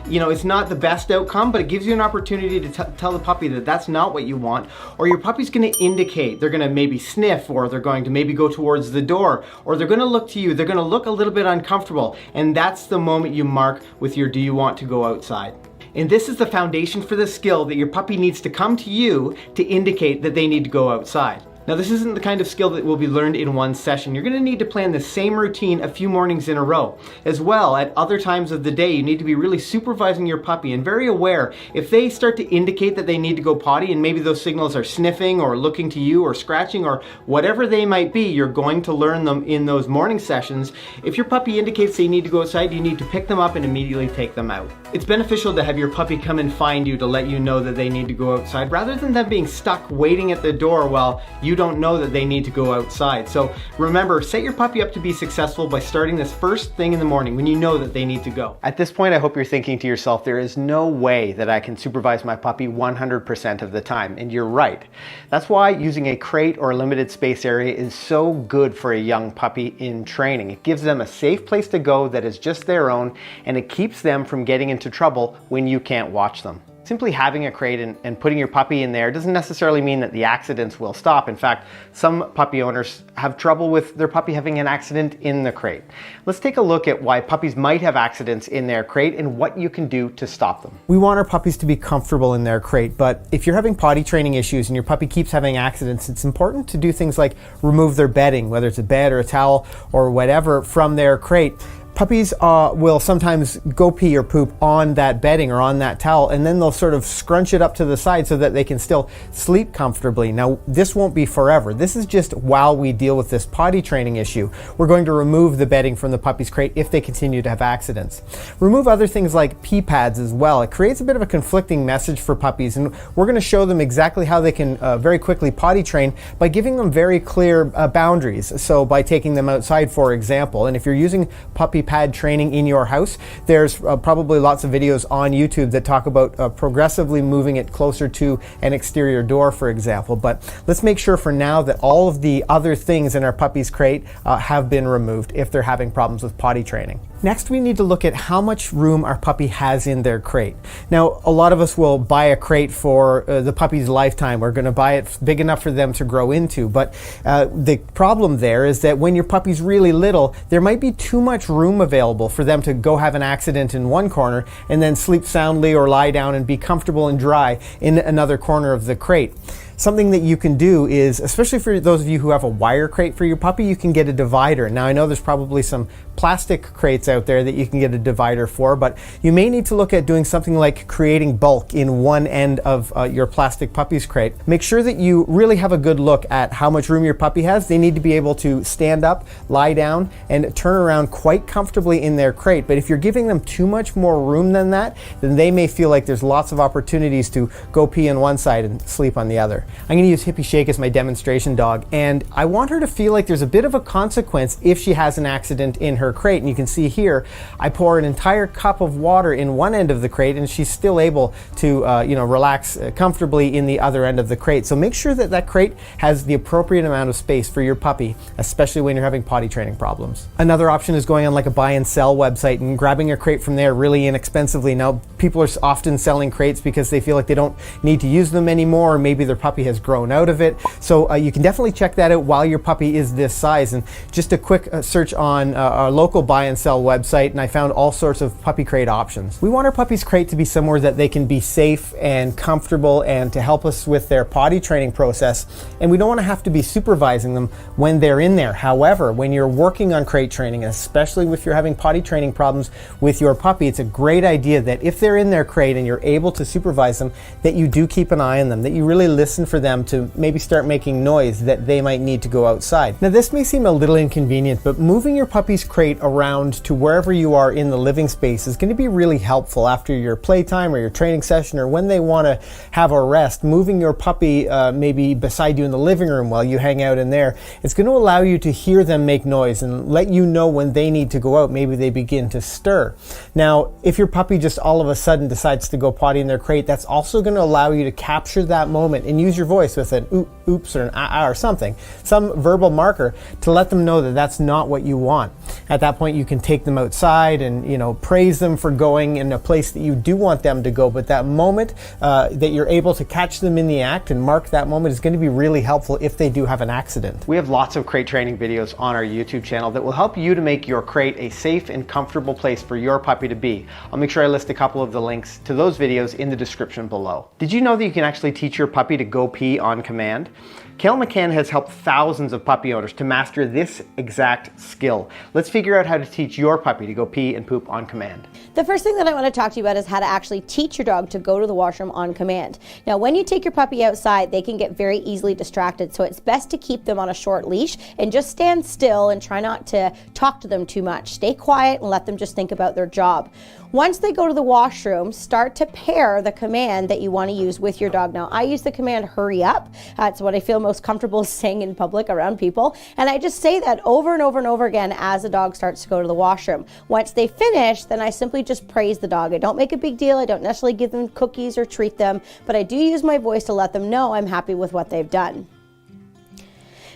You know, it's not the best outcome, but it gives you an opportunity to tell the puppy that that's not what you want. Or your puppy's going to indicate, they're going to maybe sniff, or they're going to maybe go towards the door, or they're going to look to you, they're going to look a little bit uncomfortable, and that's the moment you mark with your do you want to go outside. And this is the foundation for the skill that your puppy needs to come to you to indicate that they need to go outside. Now, this isn't the kind of skill that will be learned in one session. You're going to need to plan the same routine a few mornings in a row. As well, at other times of the day, you need to be really supervising your puppy and very aware if they start to indicate that they need to go potty, and maybe those signals are sniffing or looking to you or scratching or whatever they might be. You're going to learn them in those morning sessions. If your puppy indicates they need to go outside, you need to pick them up and immediately take them out. It's beneficial to have your puppy come and find you to let you know that they need to go outside, rather than them being stuck waiting at the door while you don't know that they need to go outside. So remember, set your puppy up to be successful by starting this first thing in the morning when you know that they need to go. At this point, I hope you're thinking to yourself, there is no way that I can supervise my puppy 100% of the time. And you're right. That's why using a crate or a limited space area is so good for a young puppy in training. It gives them a safe place to go that is just their own, and it keeps them from getting into trouble when you can't watch them. Simply having a crate and putting your puppy in there doesn't necessarily mean that the accidents will stop. In fact, some puppy owners have trouble with their puppy having an accident in the crate. Let's take a look at why puppies might have accidents in their crate and what you can do to stop them. We want our puppies to be comfortable in their crate, but if you're having potty training issues and your puppy keeps having accidents, it's important to do things like remove their bedding, whether it's a bed or a towel or whatever, from their crate. Puppies will sometimes go pee or poop on that bedding or on that towel, and then they'll sort of scrunch it up to the side so that they can still sleep comfortably. Now, this won't be forever. This is just while we deal with this potty training issue. We're going to remove the bedding from the puppy's crate if they continue to have accidents. Remove other things like pee pads as well. It creates a bit of a conflicting message for puppies, and we're going to show them exactly how they can very quickly potty train by giving them very clear boundaries. So by taking them outside, for example, and if you're using puppy pad training in your house, there's probably lots of videos on YouTube that talk about progressively moving it closer to an exterior door, for example. But let's make sure for now that all of the other things in our puppy's crate have been removed if they're having problems with potty training. Next, we need to look at how much room our puppy has in their crate. Now, a lot of us will buy a crate for the puppy's lifetime. We're going to buy it big enough for them to grow into. But the problem there is that when your puppy's really little, there might be too much room available for them to go have an accident in one corner and then sleep soundly or lie down and be comfortable and dry in another corner of the crate. something that you can do is, especially for those of you who have a wire crate for your puppy, you can get a divider. Now I know there's probably some plastic crates out there that you can get a divider for, but you may need to look at doing something like creating bulk in one end of your plastic puppy's crate. Make sure that you really have a good look at how much room your puppy has. They need to be able to stand up, lie down, and turn around quite comfortably in their crate. But if you're giving them too much more room than that, then they may feel like there's lots of opportunities to go pee on one side and sleep on the other. I'm gonna use Hippie Shake as my demonstration dog, and I want her to feel like there's a bit of a consequence if she has an accident in her crate. And you can see here, I pour an entire cup of water in one end of the crate, and she's still able to relax comfortably in the other end of the crate. So make sure that that crate has the appropriate amount of space for your puppy, especially when you're having potty training problems. Another option is going on like a buy and sell website and grabbing a crate from there really inexpensively. Now, people are often selling crates because they feel like they don't need to use them anymore, or maybe their puppy has grown out of it. So you can definitely check that out while your puppy is this size. And just a quick search on our local buy and sell website, and I found all sorts of puppy crate options. We want our puppy's crate to be somewhere that they can be safe and comfortable and to help us with their potty training process. And we don't want to have to be supervising them when they're in there. However, when you're working on crate training, especially if you're having potty training problems with your puppy, it's a great idea that if they're in their crate and you're able to supervise them, that you do keep an eye on them, that you really listen for them to maybe start making noise that they might need to go outside. Now, this may seem a little inconvenient, but moving your puppy's crate around to wherever you are in the living space is going to be really helpful after your playtime or your training session, or when they want to have a rest. Moving your puppy maybe beside you in the living room while you hang out in there, it's going to allow you to hear them make noise and let you know when they need to go out. Maybe they begin to stir. Now, if your puppy just all of a sudden decides to go potty in their crate, that's also going to allow you to capture that moment and use your voice with an oops or an ah or something, some verbal marker to let them know that that's not what you want. At that point, you can take them outside and praise them for going in a place that you do want them to go. But that moment that you're able to catch them in the act and mark that moment is going to be really helpful if they do have an accident. We have lots of crate training videos on our YouTube channel that will help you to make your crate a safe and comfortable place for your puppy to be. I'll make sure I list a couple of the links to those videos in the description below. Did you know that you can actually teach your puppy to go pee on command? Kale McCann has helped thousands of puppy owners to master this exact skill. Let's figure out how to teach your puppy to go pee and poop on command. The first thing that I want to talk to you about is how to actually teach your dog to go to the washroom on command. Now, when you take your puppy outside, they can get very easily distracted, so it's best to keep them on a short leash and just stand still and try not to talk to them too much. Stay quiet and let them just think about their job. Once they go to the washroom, start to pair the command that you want to use with your dog. Now, I use the command hurry up. That's what I feel most comfortable saying in public around people. And I just say that over and over and over again as the dog starts to go to the washroom. Once they finish, then I simply just praise the dog. I don't make a big deal. I don't necessarily give them cookies or treat them, but I do use my voice to let them know I'm happy with what they've done.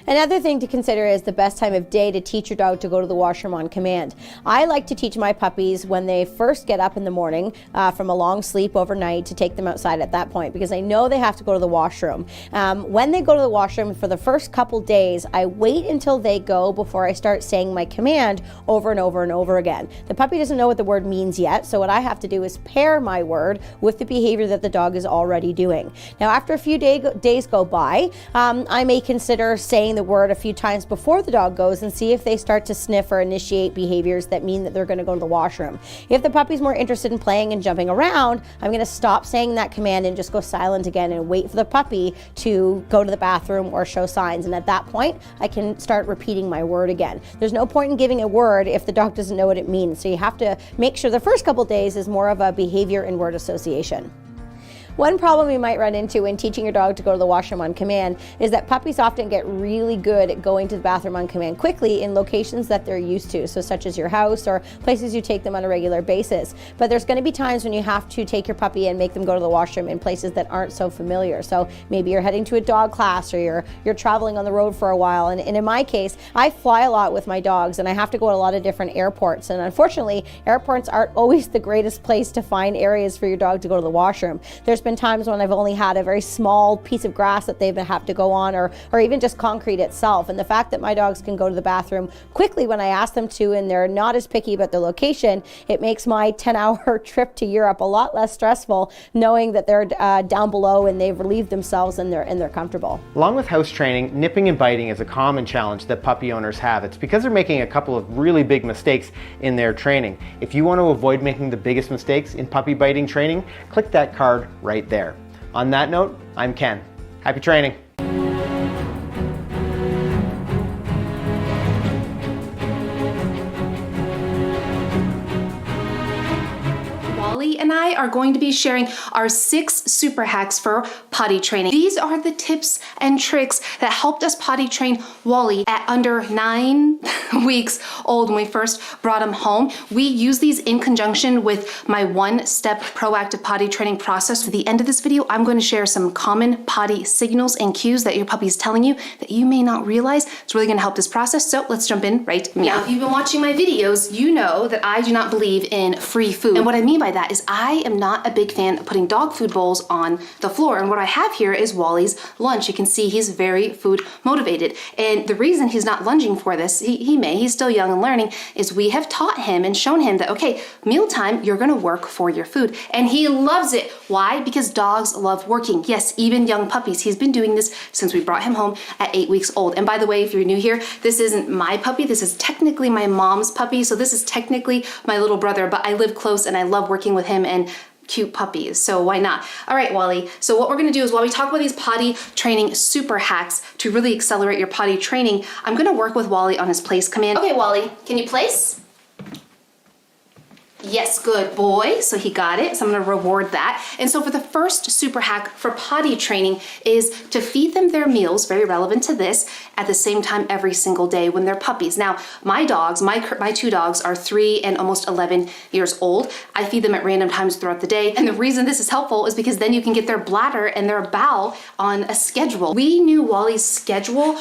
Another thing to consider is the best time of day to teach your dog to go to the washroom on command. I like to teach my puppies when they first get up in the morning from a long sleep overnight, to take them outside at that point, because I know they have to go to the washroom. When they go to the washroom for the first couple days, I wait until they go before I start saying my command over and over and over again. The puppy doesn't know what the word means yet, so what I have to do is pair my word with the behavior that the dog is already doing. Now, after a few days go by, I may consider saying the word a few times before the dog goes and see if they start to sniff or initiate behaviors that mean that they're going to go to the washroom. If the puppy's more interested in playing and jumping around, I'm going to stop saying that command and just go silent again and wait for the puppy to go to the bathroom or show signs. And at that point, I can start repeating my word again. There's no point in giving a word if the dog doesn't know what it means. So you have to make sure the first couple days is more of a behavior and word association. One problem you might run into when teaching your dog to go to the washroom on command is that puppies often get really good at going to the bathroom on command quickly in locations that they're used to, so such as your house or places you take them on a regular basis. But there's going to be times when you have to take your puppy and make them go to the washroom in places that aren't so familiar. So maybe you're heading to a dog class, or you're traveling on the road for a while. And in my case, I fly a lot with my dogs and I have to go to a lot of different airports. And unfortunately, airports aren't always the greatest place to find areas for your dog to go to the washroom. There's there's been times when I've only had a very small piece of grass that they've have to go on, or even just concrete itself. And the fact that my dogs can go to the bathroom quickly when I ask them to, and they're not as picky about the location, it makes my 10-hour trip to Europe a lot less stressful, knowing that they're down below and they've relieved themselves and they're comfortable. Along with house training, nipping and biting is a common challenge that puppy owners have. It's because they're making a couple of really big mistakes in their training. If you want to avoid making the biggest mistakes in puppy biting training, click that card right there. On that note, I'm Ken. Happy training. Wally and I are going to be sharing our 6 super hacks for potty training. These are the tips and tricks that helped us potty train Wally at under 9 weeks old when we first brought him home. We use these in conjunction with my 1-step proactive potty training process. At the end of this video, I'm going to share some common potty signals and cues that your puppy is telling you that you may not realize. It's really going to help this process. So let's jump in right now. Now, if you've been watching my videos, you know that I do not believe in free food. And what I mean by that is I am not a big fan of putting dog food bowls on the floor. And what I have here is Wally's lunch. You can see he's very food motivated. And the reason he's not lunging for this, he's still young and learning, is we have taught him and shown him that, okay, mealtime, you're gonna work for your food. And he loves it. Why? Because dogs love working. Yes, even young puppies. He's been doing this since we brought him home at 8 weeks old. And by the way, if you're new here, this isn't my puppy. This is technically my mom's puppy. So this is technically my little brother, but I live close and I love working with him and cute puppies, so why not? All right, Wally, so what we're gonna do is while we talk about these potty training super hacks to really accelerate your potty training, I'm gonna work with Wally on his place command. Okay, Wally, can you place? Yes, good boy. So he got it. So I'm going to reward that. And so for the first super hack for potty training is to feed them their meals, very relevant to this, at the same time every single day when they're puppies. Now, my dogs, my 2 dogs are 3 and almost 11 years old. I feed them at random times throughout the day. And the reason this is helpful is because then you can get their bladder and their bowel on a schedule. We knew Wally's schedule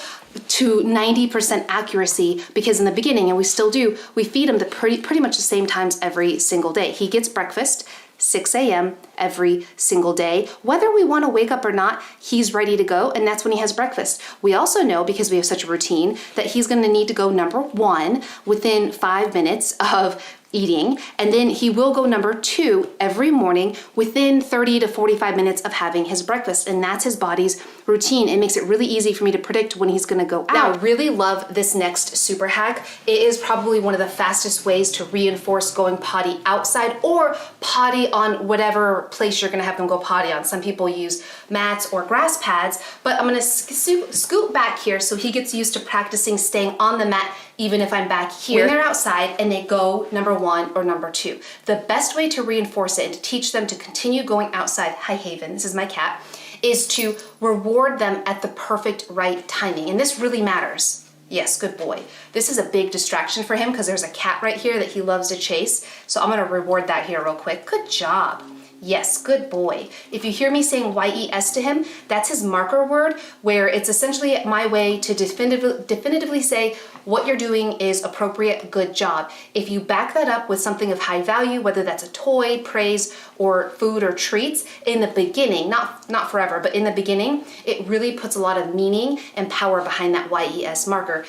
to 90% accuracy because in the beginning, and we still do, we feed him pretty much the same times every single day. He gets breakfast 6 a.m. every single day. Whether we want to wake up or not, he's ready to go, and that's when he has breakfast. We also know, because we have such a routine, that he's going to need to go number 1 within 5 minutes of eating, and then he will go number 2 every morning within 30 to 45 minutes of having his breakfast, and that's his body's routine. It makes it really easy for me to predict when he's gonna go out. Now, I really love this next super hack. It is probably one of the fastest ways to reinforce going potty outside or potty on whatever place you're gonna have them go potty on. Some people use mats or grass pads, but I'm gonna scoot back here so he gets used to practicing staying on the mat even if I'm back here. When they're outside and they go number 1 or number 2, the best way to reinforce it and to teach them to continue going outside, hi Haven, this is my cat, is to reward them at the perfect right timing. And this really matters. Yes, good boy. This is a big distraction for him because there's a cat right here that he loves to chase. So I'm gonna reward that here real quick. Good job. Yes, good boy. If you hear me saying YES to him, that's his marker word, where it's essentially my way to definitively say what you're doing is appropriate, good job. If you back that up with something of high value, whether that's a toy, praise, or food or treats, in the beginning, not forever, but in the beginning, it really puts a lot of meaning and power behind that YES marker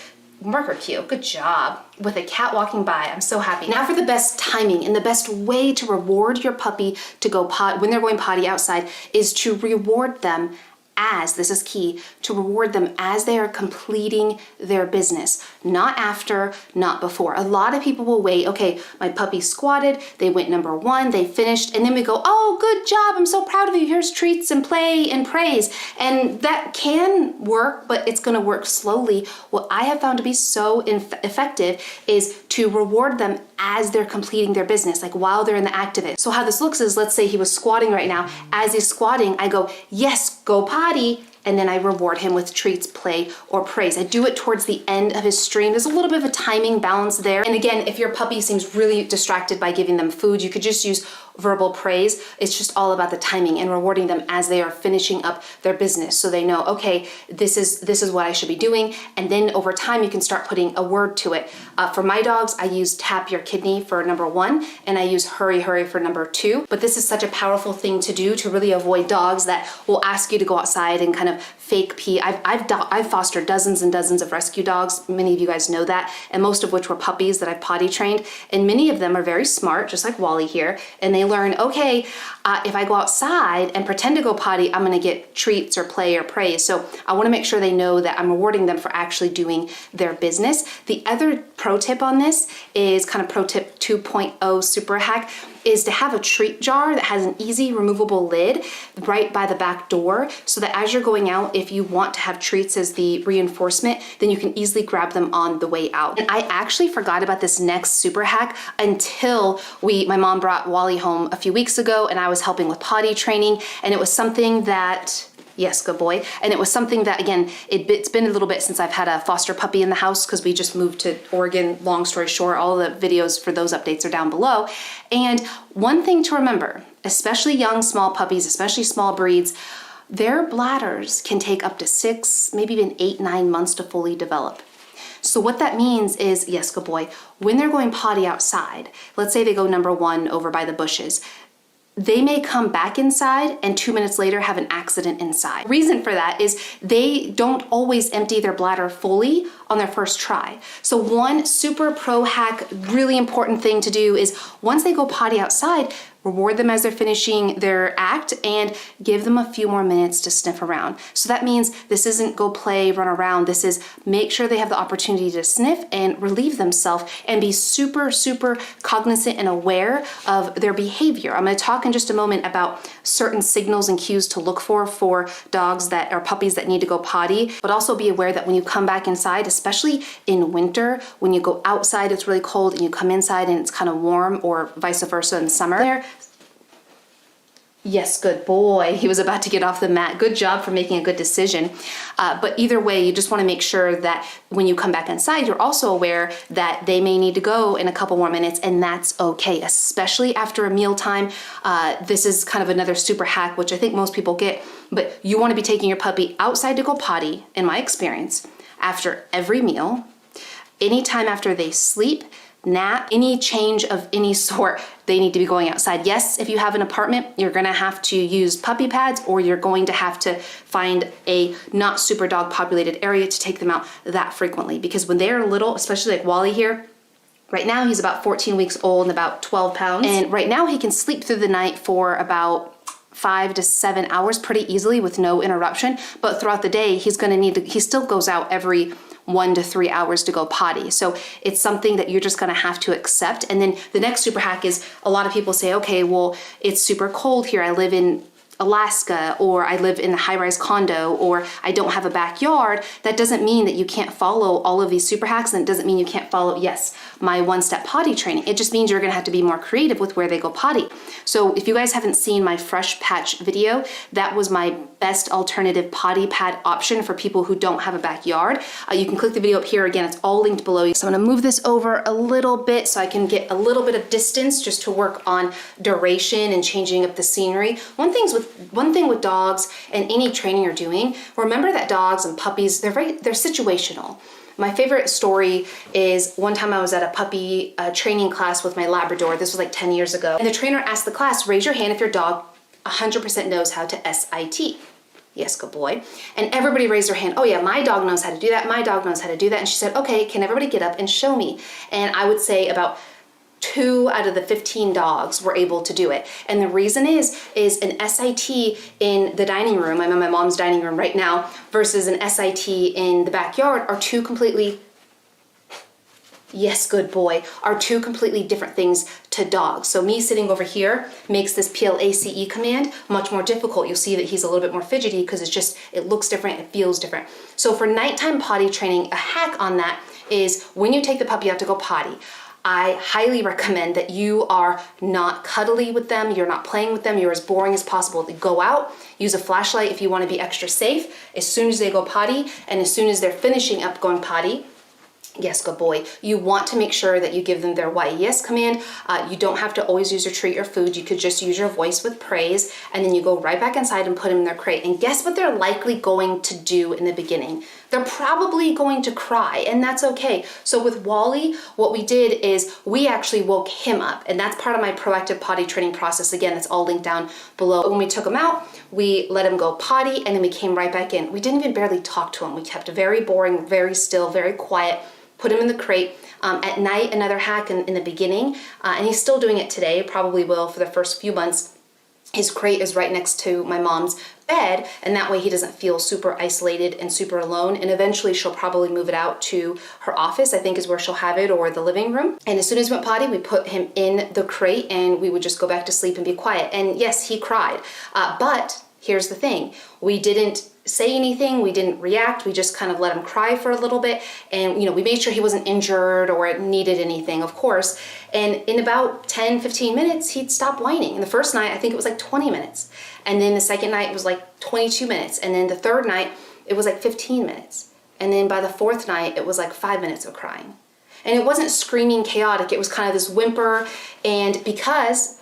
cue. Good job. With a cat walking by, I'm so happy. Now for the best timing and the best way to reward your puppy to go when they're going potty outside is to reward them as, this is key, to reward them as they are completing their business, not after, not before. A lot of people will wait, okay, my puppy squatted, they went number 1, they finished, and then we go, oh, good job, I'm so proud of you, here's treats and play and praise. And that can work, but it's gonna work slowly. What I have found to be so effective is to reward them as they're completing their business, like while they're in the activity. So how this looks is, let's say he was squatting right now. As he's squatting, I go, yes, go potty, and then I reward him with treats, play, or praise. I do it towards the end of his stream. There's a little bit of a timing balance there. And again, if your puppy seems really distracted by giving them food, you could just use verbal praise. It's just all about the timing and rewarding them as they are finishing up their business. So they know, okay, this is what I should be doing. And then over time, you can start putting a word to it. For my dogs, I use tap your kidney for number 1, and I use hurry, hurry for number 2. But this is such a powerful thing to do to really avoid dogs that will ask you to go outside and kind of fake pee. I've fostered dozens and dozens of rescue dogs. Many of you guys know that, and most of which were puppies that I've potty trained. And many of them are very smart, just like Wally here, and they learn, okay, if I go outside and pretend to go potty, I'm gonna get treats or play or praise. So I wanna make sure they know that I'm rewarding them for actually doing their business. The other pro tip on this is kind of pro tip 2.0 super hack, is to have a treat jar that has an easy removable lid right by the back door, so that as you're going out, if you want to have treats as the reinforcement, then you can easily grab them on the way out. And I actually forgot about this next super hack until my mom brought Wally home a few weeks ago, and I was helping with potty training, and it was something that, yes, good boy. And it was something that, again, it's been a little bit since I've had a foster puppy in the house because we just moved to Oregon, long story short. All the videos for those updates are down below. And one thing to remember, especially young, small puppies, especially small breeds, their bladders can take up to 6, maybe even 8, 9 months to fully develop. So what that means is, yes, good boy, when they're going potty outside, let's say they go number 1 over by the bushes, they may come back inside and 2 minutes later have an accident inside. Reason for that is they don't always empty their bladder fully on their first try. So one super pro hack, really important thing to do is once they go potty outside, reward them as they're finishing their act and give them a few more minutes to sniff around. So that means this isn't go play, run around. This is make sure they have the opportunity to sniff and relieve themselves and be super, super cognizant and aware of their behavior. I'm going to talk in just a moment about certain signals and cues to look for dogs that are puppies that need to go potty, but also be aware that when you come back inside, especially in winter, when you go outside, it's really cold and you come inside and it's kind of warm, or vice versa in summer. Yes, good boy. He was about to get off the mat. Good job for making a good decision. But either way, you just want to make sure that when you come back inside, you're also aware that they may need to go in a couple more minutes, and that's okay, especially after a mealtime. This is kind of another super hack, which I think most people get, but you want to be taking your puppy outside to go potty, in my experience, after every meal, anytime after they sleep, nap, any change of any sort, they need to be going outside. Yes, if you have an apartment, you're gonna have to use puppy pads, or you're going to have to find a not super dog populated area to take them out that frequently. Because when they're little, especially like Wally here, right now he's about 14 weeks old and about 12 pounds. And right now he can sleep through the night for about 5 to 7 hours pretty easily with no interruption. But throughout the day, he still goes out every 1 to 3 hours to go potty. So it's something that you're just gonna have to accept. And then the next super hack is, a lot of people say, okay, well, it's super cold here. I live in Alaska, or I live in a high-rise condo, or I don't have a backyard. That doesn't mean that you can't follow all of these super hacks, and it doesn't mean you can't follow, yes, my one-step potty training. It just means you're gonna have to be more creative with where they go potty. So if you guys haven't seen my fresh patch video, that was my best alternative potty pad option for people who don't have a backyard. You can click the video up here. Again, it's all linked below. So I'm gonna move this over a little bit so I can get a little bit of distance just to work on duration and changing up the scenery. One thing with dogs and any training you're doing, remember that dogs and puppies, they're situational. My favorite story is one time I was at a puppy training class with my Labrador. This was like 10 years ago. And the trainer asked the class, raise your hand if your dog 100% knows how to SIT. Yes, good boy. And everybody raised their hand. Oh yeah, my dog knows how to do that. My dog knows how to do that. And she said, okay, can everybody get up and show me? And I would say about 2 out of the 15 dogs were able to do it. And the reason is an SIT in the dining room, I'm in my mom's dining room right now, versus an SIT in the backyard are two completely, yes, good boy, are two completely different things to dogs. So me sitting over here makes this PLACE command much more difficult. You'll see that he's a little bit more fidgety because it looks different, it feels different. So for nighttime potty training, a hack on that is when you take the puppy out to go potty, I highly recommend that you are not cuddly with them, you're not playing with them, you're as boring as possible. Go out, use a flashlight if you want to be extra safe. As soon as they go potty, and as soon as they're finishing up going potty, Yes, good boy. You want to make sure that you give them their yes command. You don't have to always use your treat or food. You could just use your voice with praise, and then you go right back inside and put them in their crate. And guess what they're likely going to do in the beginning? They're probably going to cry, and that's okay. So with Wally, what we did is we actually woke him up, and that's part of my proactive potty training process. Again, that's all linked down below. When we took him out, we let him go potty, and then we came right back in. We didn't even barely talk to him. We kept very boring, very still, very quiet. Put him in the crate. At night, another hack in the beginning, and he's still doing it today, probably will for the first few months. His crate is right next to my mom's bed, and that way he doesn't feel super isolated and super alone. And eventually she'll probably move it out to her office, I think is where she'll have it, or the living room. And as soon as he went potty, we put him in the crate and we would just go back to sleep and be quiet. And yes, he cried, but here's the thing. We didn't say anything, we didn't react, we just kind of let him cry for a little bit, and we made sure he wasn't injured or needed anything, of course. And in about 10-15 minutes he'd stop whining. And the first night I think it was like 20 minutes, and then the second night it was like 22 minutes, and then the third night it was like 15 minutes, and then by the fourth night it was like 5 minutes of crying. And it wasn't screaming chaotic, it was kind of this whimper. And because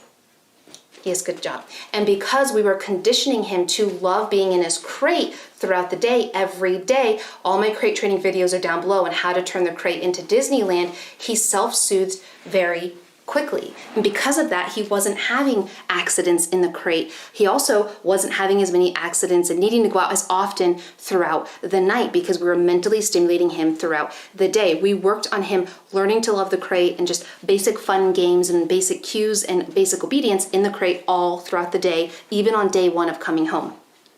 yes, good job. And because we were conditioning him to love being in his crate throughout the day, every day, all my crate training videos are down below, and how to turn the crate into Disneyland, he self-soothes very quickly. And because of that, he wasn't having accidents in the crate. He also wasn't having as many accidents and needing to go out as often throughout the night, because we were mentally stimulating him throughout the day. We worked on him learning to love the crate and just basic fun games and basic cues and basic obedience in the crate all throughout the day, even on day one of coming home.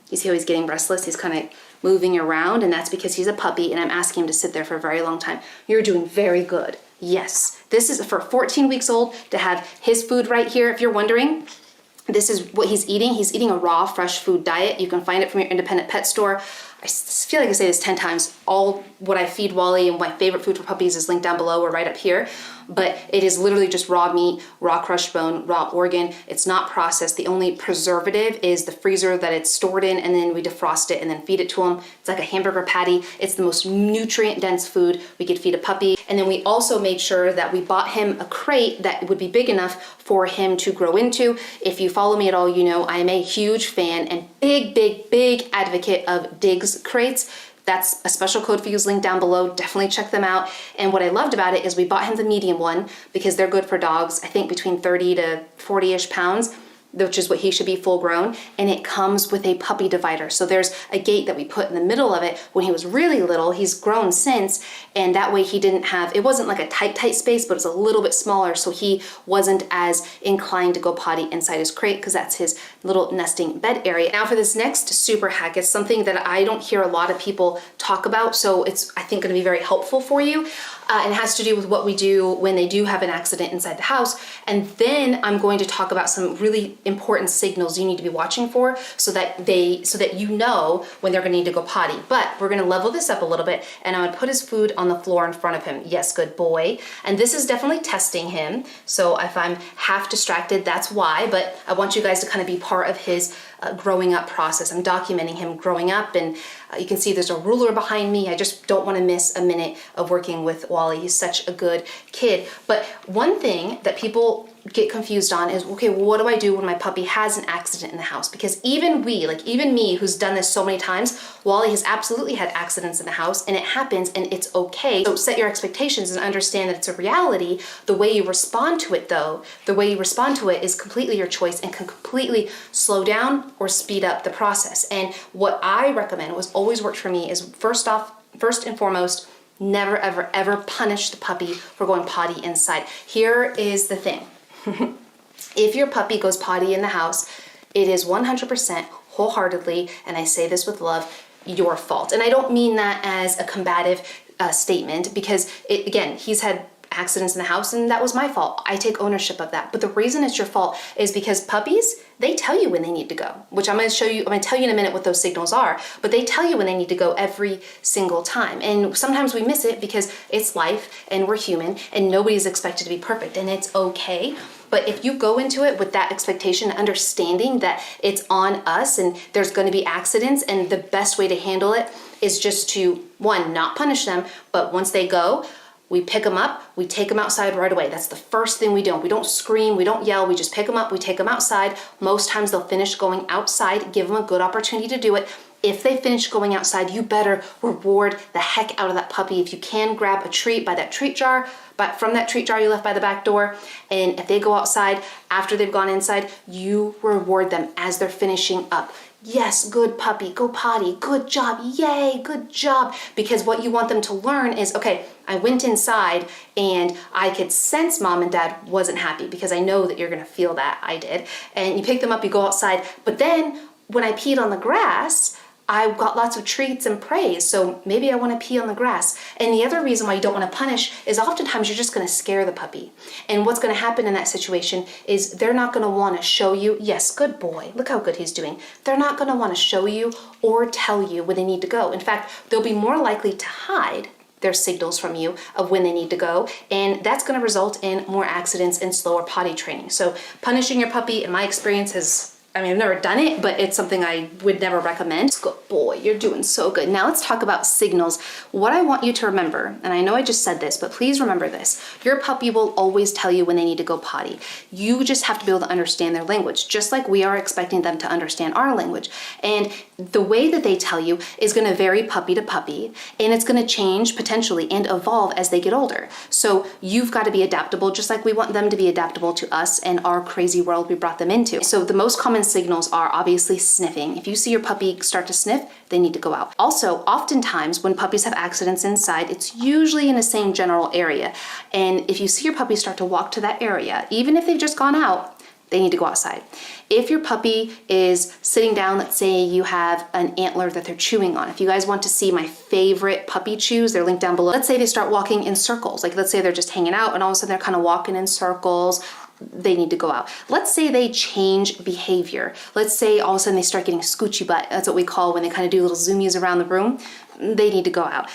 You see how he's getting restless? He's kind of moving around, and that's because he's a puppy and I'm asking him to sit there for a very long time. You're doing very good. Yes, this is for 14 weeks old to have his food right here. If you're wondering, this is what he's eating. He's eating a raw, fresh food diet. You can find it from your independent pet store. I feel like I say this 10 times. All what I feed Wally and my favorite food for puppies is linked down below or right up here. But it is literally just raw meat, raw crushed bone, raw organ. It's not processed. The only preservative is the freezer that it's stored in, and then we defrost it and then feed it to him. It's like a hamburger patty. It's the most nutrient-dense food we could feed a puppy. And then we also made sure that we bought him a crate that would be big enough for him to grow into. If you follow me at all, you know I am a huge fan and big advocate of Diggs crates. That's a special code for you, linked down below. Definitely check them out. And what I loved about it is we bought him the medium one because they're good for dogs, I think between 30 to 40-ish pounds, which is what he should be full grown. And it comes with a puppy divider. So there's a gate that we put in the middle of it when he was really little. He's grown since, and that way he didn't have, it wasn't like a tight space, but it's a little bit smaller, so he wasn't as inclined to go potty inside his crate, because that's his little nesting bed area. Now for this next super hack, it's something that I don't hear a lot of people talk about, so it's, I think, gonna be very helpful for you. And it has to do with what we do when they do have an accident inside the house. And then I'm going to talk about some really important signals you need to be watching for, so that you know when they're gonna need to go potty. But we're gonna level this up a little bit, and I'm gonna put his food on the floor in front of him. Yes, good boy. And this is definitely testing him. So if I'm half distracted, that's why, but I want you guys to kind of be part of his growing up process. I'm documenting him growing up, and you can see there's a ruler behind me. I just don't want to miss a minute of working with Wally. He's such a good kid. But one thing that people get confused on is, okay, well, what do I do when my puppy has an accident in the house? Because even we, like even me, who's done this so many times, Wally has absolutely had accidents in the house, and it happens, and it's okay. So set your expectations and understand that it's a reality. The way you respond to it, though, the way you respond to it is completely your choice and can completely slow down or speed up the process. And what I recommend, was always worked for me, is first and foremost, never, ever punish the puppy for going potty inside. Here is the thing. If your puppy goes potty in the house, it is 100% wholeheartedly, and I say this with love, your fault. And I don't mean that as a combative statement, because again, he's had accidents in the house, and that was my fault. I take ownership of that. But the reason it's your fault is because puppies, they tell you when they need to go, which I'm going to tell you in a minute what those signals are, but they tell you when they need to go every single time. And sometimes we miss it because it's life and we're human and nobody's expected to be perfect, and it's okay. But if you go into it with that expectation, understanding that it's on us and there's going to be accidents, and the best way to handle it is just to one, not punish them, but once they go, we pick them up, we take them outside right away. That's the first thing we do. We don't scream, we don't yell, we just pick them up, we take them outside. Most times they'll finish going outside, give them a good opportunity to do it. If they finish going outside, you better reward the heck out of that puppy. If you can, grab a treat by that treat jar, from that treat jar you left by the back door, and if they go outside after they've gone inside, you reward them as they're finishing up. Yes, good puppy, go potty, good job, yay, good job. Because what you want them to learn is, okay, I went inside and I could sense mom and dad wasn't happy because I know that you're gonna feel that, I did. And you pick them up, you go outside, but then when I peed on the grass, I got lots of treats and praise, so maybe I want to pee on the grass. And the other reason why you don't want to punish is oftentimes you're just going to scare the puppy. And what's going to happen in that situation is they're not going to want to show you, yes, good boy, look how good he's doing. They're not going to want to show you or tell you when they need to go. In fact, they'll be more likely to hide their signals from you of when they need to go, and that's going to result in more accidents and slower potty training. So punishing your puppy, in my experience, I've never done it, but it's something I would never recommend. Good boy, you're doing so good. Now let's talk about signals. What I want you to remember, and I know I just said this, but please remember this. Your puppy will always tell you when they need to go potty. You just have to be able to understand their language, just like we are expecting them to understand our language. And the way that they tell you is gonna vary puppy to puppy, and it's gonna change potentially and evolve as they get older. So you've got to be adaptable, just like we want them to be adaptable to us and our crazy world we brought them into. So the most common signals are obviously sniffing. If you see your puppy start to sniff, they need to go out. Also, oftentimes when puppies have accidents inside, it's usually in the same general area. And if you see your puppy start to walk to that area, even if they've just gone out, they need to go outside. If your puppy is sitting down, let's say you have an antler that they're chewing on. If you guys want to see my favorite puppy chews, they're linked down below. Let's say they start walking in circles. Like let's say they're just hanging out and all of a sudden they're kind of walking in circles. They need to go out. Let's say they change behavior. Let's say all of a sudden they start getting scoochy butt. That's what we call when they kind of do little zoomies around the room. They need to go out.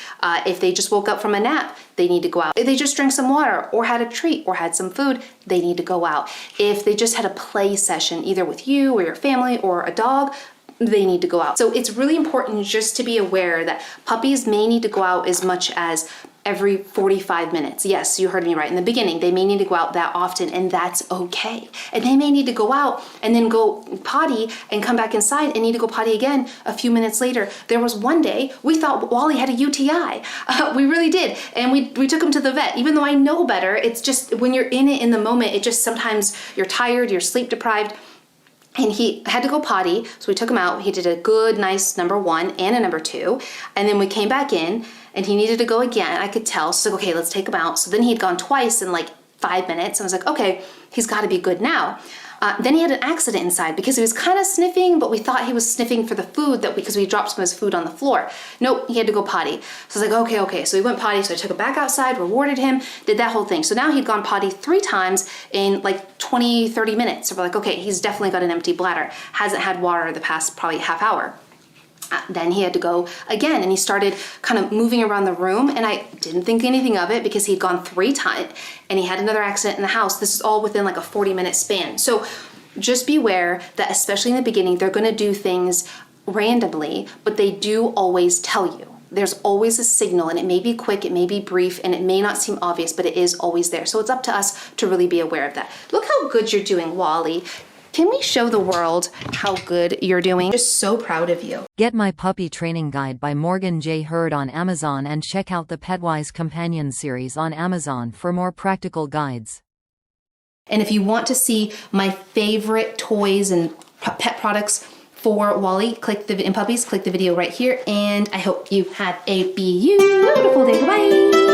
If they just woke up from a nap, they need to go out. If they just drank some water or had a treat or had some food, they need to go out. If they just had a play session, either with you or your family or a dog, they need to go out. So it's really important just to be aware that puppies may need to go out as much as every 45 minutes. Yes, you heard me right in the beginning. They may need to go out that often, and that's okay. And they may need to go out and then go potty and come back inside and need to go potty again a few minutes later. There was one day we thought Wally had a UTI. We really did. And we took him to the vet. Even though I know better, it's just when you're in it in the moment, it just sometimes you're tired, you're sleep deprived. And he had to go potty, so we took him out. He did a good, nice number 1 and a number 2. And then we came back in, and he needed to go again. I could tell, so I was like, okay, let's take him out. So then he'd gone twice in like 5 minutes. I was like, okay, he's gotta be good now. Then he had an accident inside because he was kind of sniffing, but we thought he was sniffing for the food because we dropped some of his food on the floor. Nope, he had to go potty. So I was like, okay. So he went potty, so I took him back outside, rewarded him, did that whole thing. So now he'd gone potty 3 times in like 20, 30 minutes. So we're like, okay, he's definitely got an empty bladder. Hasn't had water the past probably half hour. Then he had to go again, and he started kind of moving around the room, and I didn't think anything of it because he'd gone 3 times and he had another accident in the house. This is all within like a 40-minute span. So just beware that especially in the beginning, they're going to do things randomly, but they do always tell you. There's always a signal, and it may be quick, it may be brief, and it may not seem obvious, but it is always there. So it's up to us to really be aware of that. Look how good you're doing, Wally. Can we show the world how good you're doing? Just so proud of you. Get my puppy training guide by Morgan J. Hurd on Amazon and check out the Petwise Companion series on Amazon for more practical guides. And if you want to see my favorite toys and pet products for Wally, and puppies, click the video right here. And I hope you have a beautiful day. Bye.